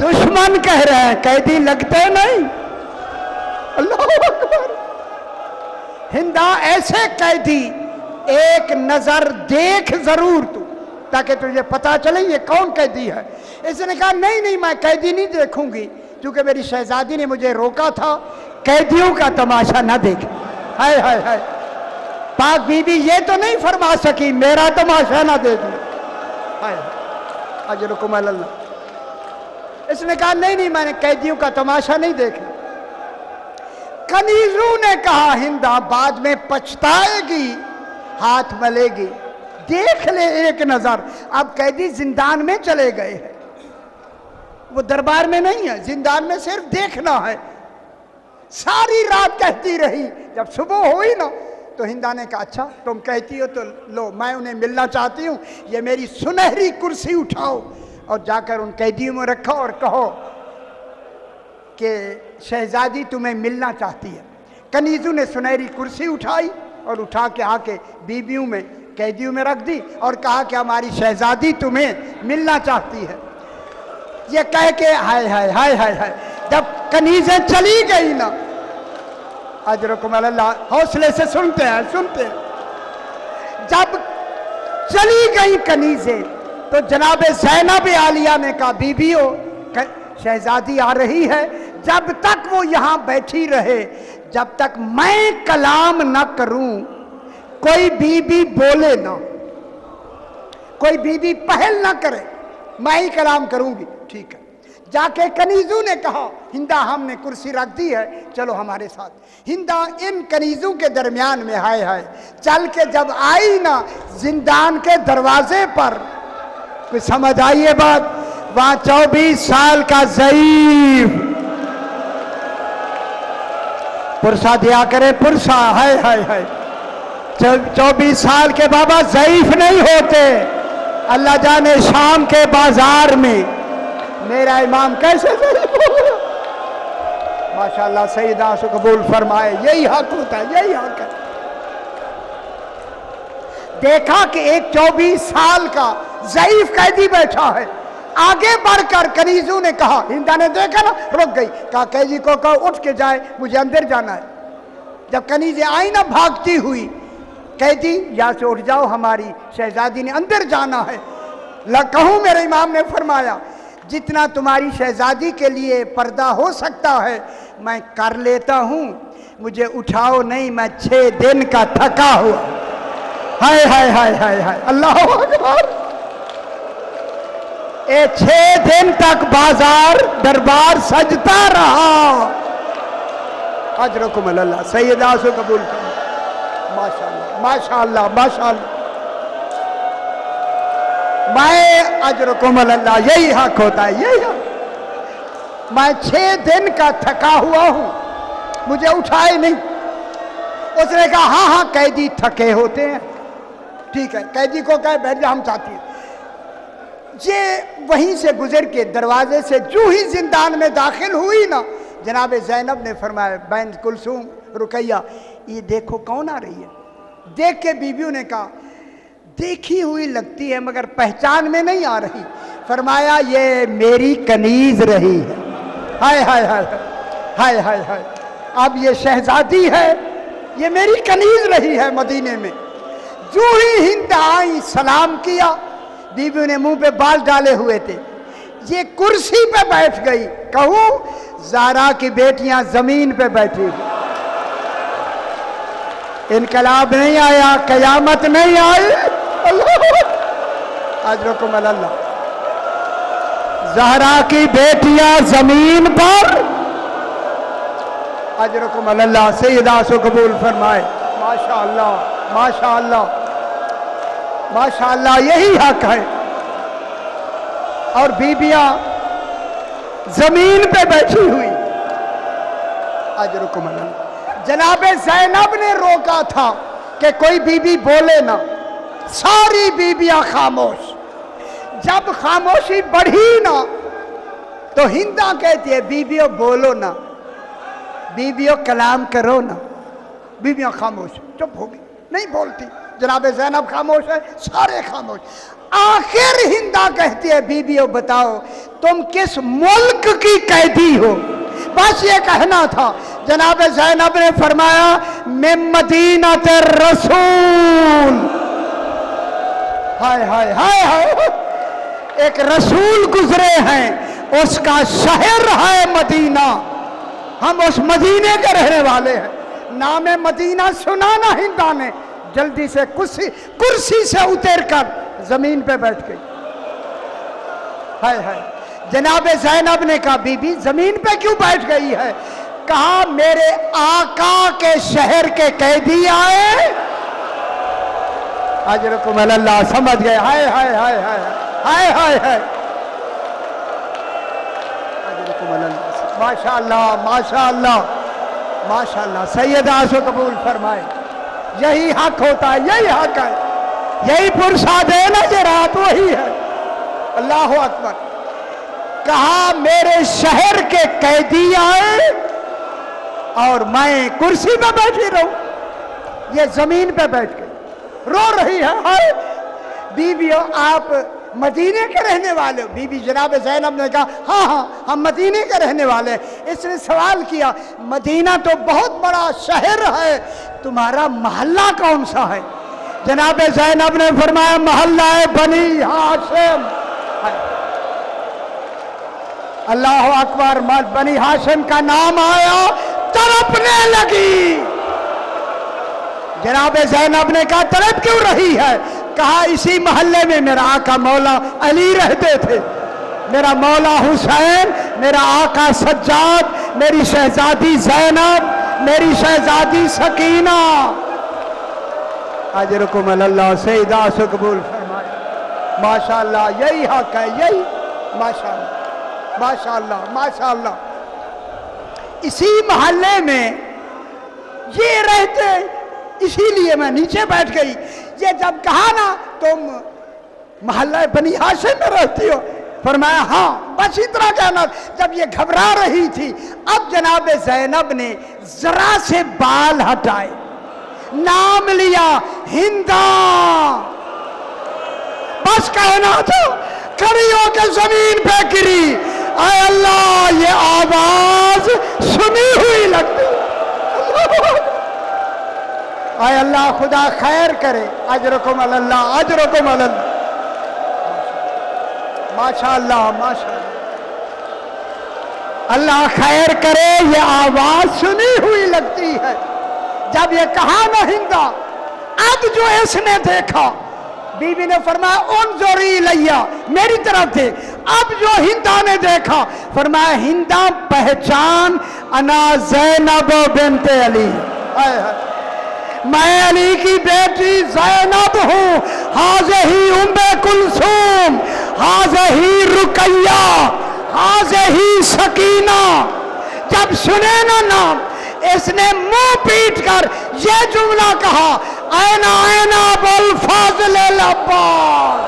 दुश्मन कह रहे हैं कैदी लगते नहीं। अल्लाह अकबर। हिंदा, ऐसे कैदी एक नजर देख जरूर तू, ताकि तुझे पता चले ये कौन कैदी है। इसने कहा नहीं नहीं, मैं कैदी नहीं देखूंगी, क्योंकि मेरी शहजादी ने मुझे रोका था कैदियों का तमाशा ना देखे। हाय हाय हाय। पाक बीबी ये तो नहीं फरमा सकी मेरा तमाशा ना देख ले। हाय अजरुकुम अल्लाह। इसने कहा नहीं नहीं, मैंने कैदियों का तमाशा नहीं देखा। कनीजों ने कहा हिंदा बाद में पछताएगी, हाथ मलेगी, देख ले एक नजर। अब कैदी जिंदान में चले गए हैं, वो दरबार में नहीं है, जिंदान में सिर्फ देखना है। सारी रात कहती रही। जब सुबह हुई ना तो हिंदा ने कहा अच्छा तुम कहती हो तो लो, मैं उन्हें मिलना चाहती हूँ, ये मेरी सुनहरी कुर्सी उठाओ और जाकर उन कैदियों में रखो और कहो कि शहजादी तुम्हें मिलना चाहती है। कनीजों ने सुनहरी कुर्सी उठाई और उठा के आके बीबियों में, कैदियों में रख दी और कहा कि हमारी शहजादी तुम्हें मिलना चाहती है। ये कह के हाय हाय हाय हाय हाय, जब कनीजें चली गई ना, अजरकुम अल्लाह, हौसले से सुनते हैं सुनते हैं। जब चली गई कनीजें तो जनाबे ज़ैनब आलिया ने कहा बीबियों, शहजादी आ रही है, जब तक वो यहां बैठी रहे, जब तक मैं कलाम ना करूं, कोई बीबी बोले ना, कोई बीबी पहल ना करे, मैं ही कलाम करूंगी। ठीक है। जाके कनीजों ने कहा हिंदा हमने कुर्सी रख दी है, चलो हमारे साथ। हिंदा इन कनीजों के दरमियान में हाय हाय चल के जब आई ना जिंदान के दरवाजे पर, कोई समझ आई ये बात, वहां 24 साल का ज़ईफ, पुरसा दिया करे पुरसा, हाय हाय हाय, 24 साल के बाबा ज़ईफ नहीं होते। अल्लाह जाने शाम के बाजार में मेरा इमाम कैसे ज़ईफ हो गया। माशाअल्लाह, सईदा से कबूल फरमाए। यही हक होता है, यही हक है। देखा कि एक 24 साल का ज़ईफ कैदी बैठा है। आगे बढ़कर कनीजों ने कहा, हिंदा ने देखा ना, रुक गई, कहा कैदी को कहो उठ के जाए, मुझे अंदर जाना है। जब कनीजें आई ना भागती हुई, कैदी यहाँ से उठ जाओ, हमारी शहजादी ने अंदर जाना है। कहूँ मेरे इमाम ने फरमाया जितना तुम्हारी शहजादी के लिए पर्दा हो सकता है मैं कर लेता हूँ, मुझे उठाओ नहीं, मैं 6 दिन का थका हुआ। हाय हाय हाय हाय हाय, अल्लाह अकबर। 6 दिन तक बाजार दरबार सजता रहा। अजरकुम अल्लाह, सैयदा से कबूल करो। माशाअल्लाह माशाअल्लाह माशाअल्लाह, मैं अजरकुम अल्लाह, यही हक होता है, यही हक। मैं 6 दिन का थका हुआ हूं, मुझे उठाए नहीं। उसने कहा हाँ हाँ कैदी थके होते हैं, ठीक है। कैदी को कहे बैठ जा, हम चाहते हैं। ये वहीं से गुजर के दरवाजे से जो ही जिंदान में दाखिल हुई ना, जनाब ज़ैनब ने फरमाया बैन कुलसूम रुकैया, ये देखो कौन आ रही है। देख के बीबियों ने कहा देखी हुई लगती है मगर पहचान में नहीं आ रही। फरमाया ये मेरी कनीज रही है। हाय हाय हाय हाय हाय हाय, अब ये शहजादी है, ये मेरी कनीज रही है मदीने में। जो ही हिंद आई सलाम किया, बीबियों ने मुंह पे बाल डाले हुए थे, ये कुर्सी पे बैठ गई। कहूं ज़ारा की बेटियां जमीन पे बैठी। इनकलाब नहीं आया, कयामत नहीं आई। अजरकुम अल्लाह, ज़हरा की बेटियां जमीन पर। अजरकुम अल्लाह, सैयदा से कबूल फरमाए। माशाअल्लाह माशाअल्लाह माशाअल्लाह, यही हक है। और बीबियां जमीन पे बैठी हुई। अजरकुम अल्लाह, जनाबे ज़ैनब ने रोका था कि कोई बीबी बोले ना, सारी बीबियां खामोश। जब खामोशी बढ़ी ना तो हिंदा कहती है बीबियों बोलो ना, बीबियों कलाम करो ना। बीबियां खामोश, चुप हो गई, नहीं बोलती। जनाब ज़ैनब खामोश है, सारे खामोश। आखिर हिंदा कहती है बीबियों बताओ तुम किस मुल्क की कैदी हो, बस ये कहना था। जनाब ज़ैनब ने फरमाया मैं मदीना ते रसूल। हाय हाय हाय हाय, एक रसूल गुजरे हैं, उसका शहर है मदीना, हम उस मदीने के रहने वाले हैं। नाम मदीना सुना ना हिंदा ने, जल्दी से कुर्सी से उतरकर जमीन पे बैठ गई। हाय हाय, जनाब ज़ैनब ने कहा बीबी जमीन पे क्यों बैठ गई है। कहा मेरे आका के शहर के कैदी आए। अजरकुम अल्लाह, समझ गए। हाय हाय हाय हाय हाय हाय हाय, अजरकुम अल्लाह, माशाअल्लाह माशाअल्लाह माशाअल्लाह। सैयदा से कबूल फरमाए। यही हक होता है, यही हक है, यही पुरसाद है ना, ये रात वही है। अल्लाह अकबर। कहा मेरे शहर के कैदी आए और मैं कुर्सी पे बैठी रहूं। ये जमीन पे बैठ गई, रो रही है। हाय बीबियों आप मदीने के रहने वाले हो। बीबी जनाब ज़ैनब ने कहा हाँ हाँ हम मदीने के रहने वाले। इसने सवाल किया मदीना तो बहुत बड़ा शहर है, तुम्हारा मोहल्ला कौन सा है। जनाब ज़ैनब ने फरमाया मोहल्ला है बनी हाशिम। अल्लाह अकबर, बनी हाशिम का नाम आया, तड़पने लगी। जनाब ज़ैनब ने कहा तड़प क्यों रही है। कहा इसी मोहल्ले में मेरा आका मौला अली रहते थे, मेरा मौला हुसैन, मेरा आका सज्जाद, मेरी शहजादी ज़ैनब, मेरी शहजादी सकीना। अजरकुम अल्लाह, सैयदा से कबूल फरमाए। माशाअल्लाह, यही हक है, यही। माशाअल्लाह माशाअल्लाह माशाअल्लाह। इसी मोहल्ले में ये रहते, इसीलिए मैं नीचे बैठ गई। ये जब कहा ना तुम मोहल्ला बनी हाशिम में रहती हो, फरमाया हाँ, बस इतना कहना। जब ये घबरा रही थी, अब जनाब ज़ैनब ने जरा से बाल हटाए, नाम लिया हिंदा। बस कहना था, खड़ी होकर जमीन पे गिरी। आय अल्लाह, ये आवाज सुनी हुई लगती। आए अल्लाह खुदा खैर करे। अजरकुम अल्लाह, अजरकुम अल्लाह। माशाअल्लाह माशाअल्लाह, अल्लाह खैर करे। ये आवाज सुनी हुई लगती है। जब ये कहा ना हिंदा, अब जो इसने देखा, बीबी ने फरमाया उन जोरी लैया, मेरी तरफ थे। अब जो हिंदा ने देखा, फरमाया हिंदा पहचान, अना ज़ैनब बिनते अली, मैं अली की बेटी ज़ैनब हूँ। हाज़ही उम्मे कुलसूम, हाज़ही रुकैया, हाज़ही सकीना। जब सुने ना नाम, इसने मुंह पीट कर ये जुमला कहा, ऐना ऐना अबुल फाज़िल अल अब्बास।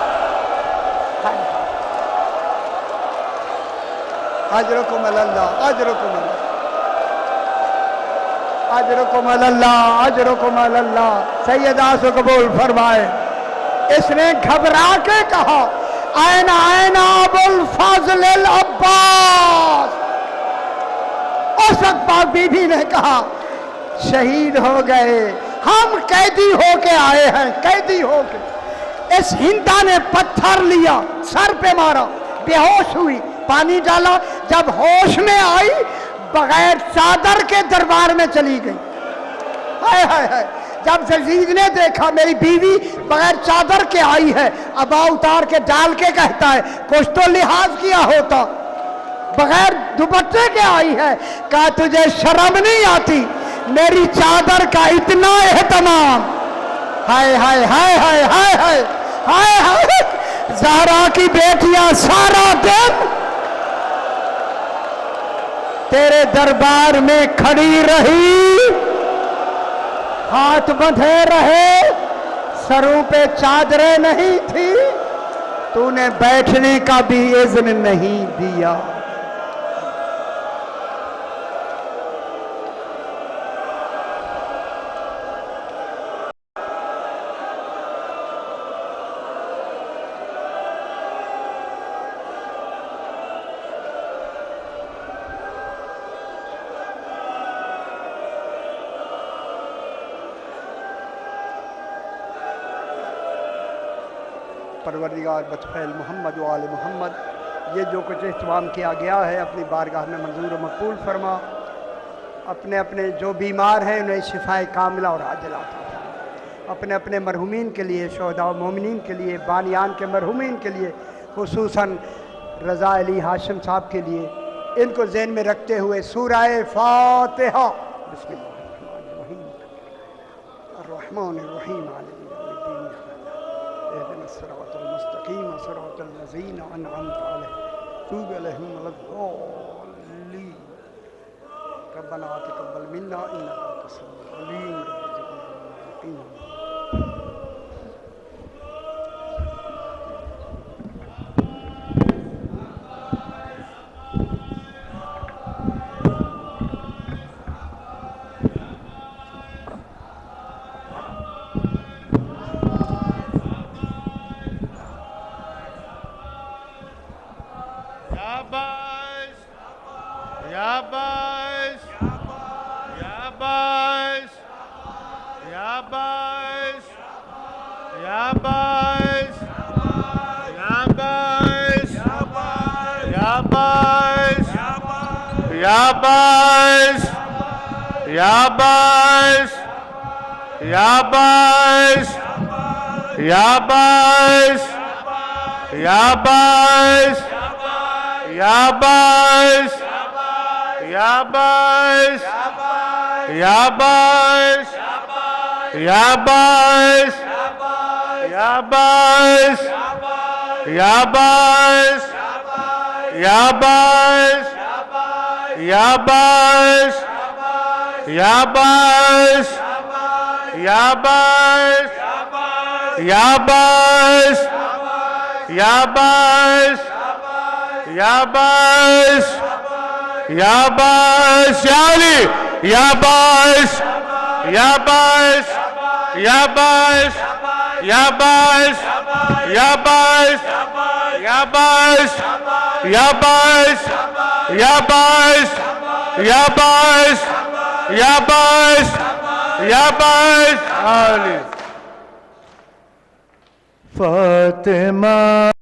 अजरकुम अल्लाह, अजरकुम अल्लाह, अजरकुम अल्लाह, अजरकुम अल्लाह। सैयदा से कबूल फरमाए। इसने घबरा के कहा, ऐना ऐना अबुल फाज़िल अल अब्बास। उस वक्त पाक बीबी ने कहा, शहीद हो गए, हम कैदी होके आए हैं, कैदी होके। इस हिंदा ने पत्थर लिया, सर पे मारा, बेहोश हुई, पानी डाला। जब होश में आई, बगैर चादर के दरबार में चली गई। हाय हाय हाय। जब यजीद ने देखा मेरी बीवी बगैर चादर के आई है, अबा उतार के डाल के कहता है, कुछ तो लिहाज किया होता, बगैर दुपट्टे के आई है। कहा तुझे शर्म नहीं आती, मेरी चादर का इतना एहतमाम। हाय हाय हाय हाय हाय हाय हाय हाय। ज़हरा की बेटियां सारा दिन तेरे दरबार में खड़ी रही, हाथ बंधे रहे, सरों पे चादरें नहीं थी, तूने बैठने का भी इज़्न नहीं दिया। परवरदिगार बतफ़ैल मोहम्मद व आले मोहम्मद, ये जो कुछ इहतमाम किया गया है अपनी बारगाह में मंजूर व मकबूल फरमा। अपने अपने जो बीमार हैं उन्हें शिफाए कामिला और आजिला अता फरमा। अपने अपने मरहुमीन के लिए, शोहदा व मोमिनीन के लिए, बानियान के मरहुमीन के लिए, खुसूसन रज़ा अली हाशिम साहब के लिए, इनको ज़हन में रखते हुए सूरह फातिहा। बिस्मिल्लाहिर्रहमानिर्रहीम, अर्रहमानिर्रहीम, सिरातल मुस्तकीम, सिरातल लज़ीना अनअमता अलैहिम, अलैहिम वलद्दाल्लीन। रब्बना तक़ब्बल मिन्ना इन्नका अंतस समीउल अलीम। या बास आली फातिमा।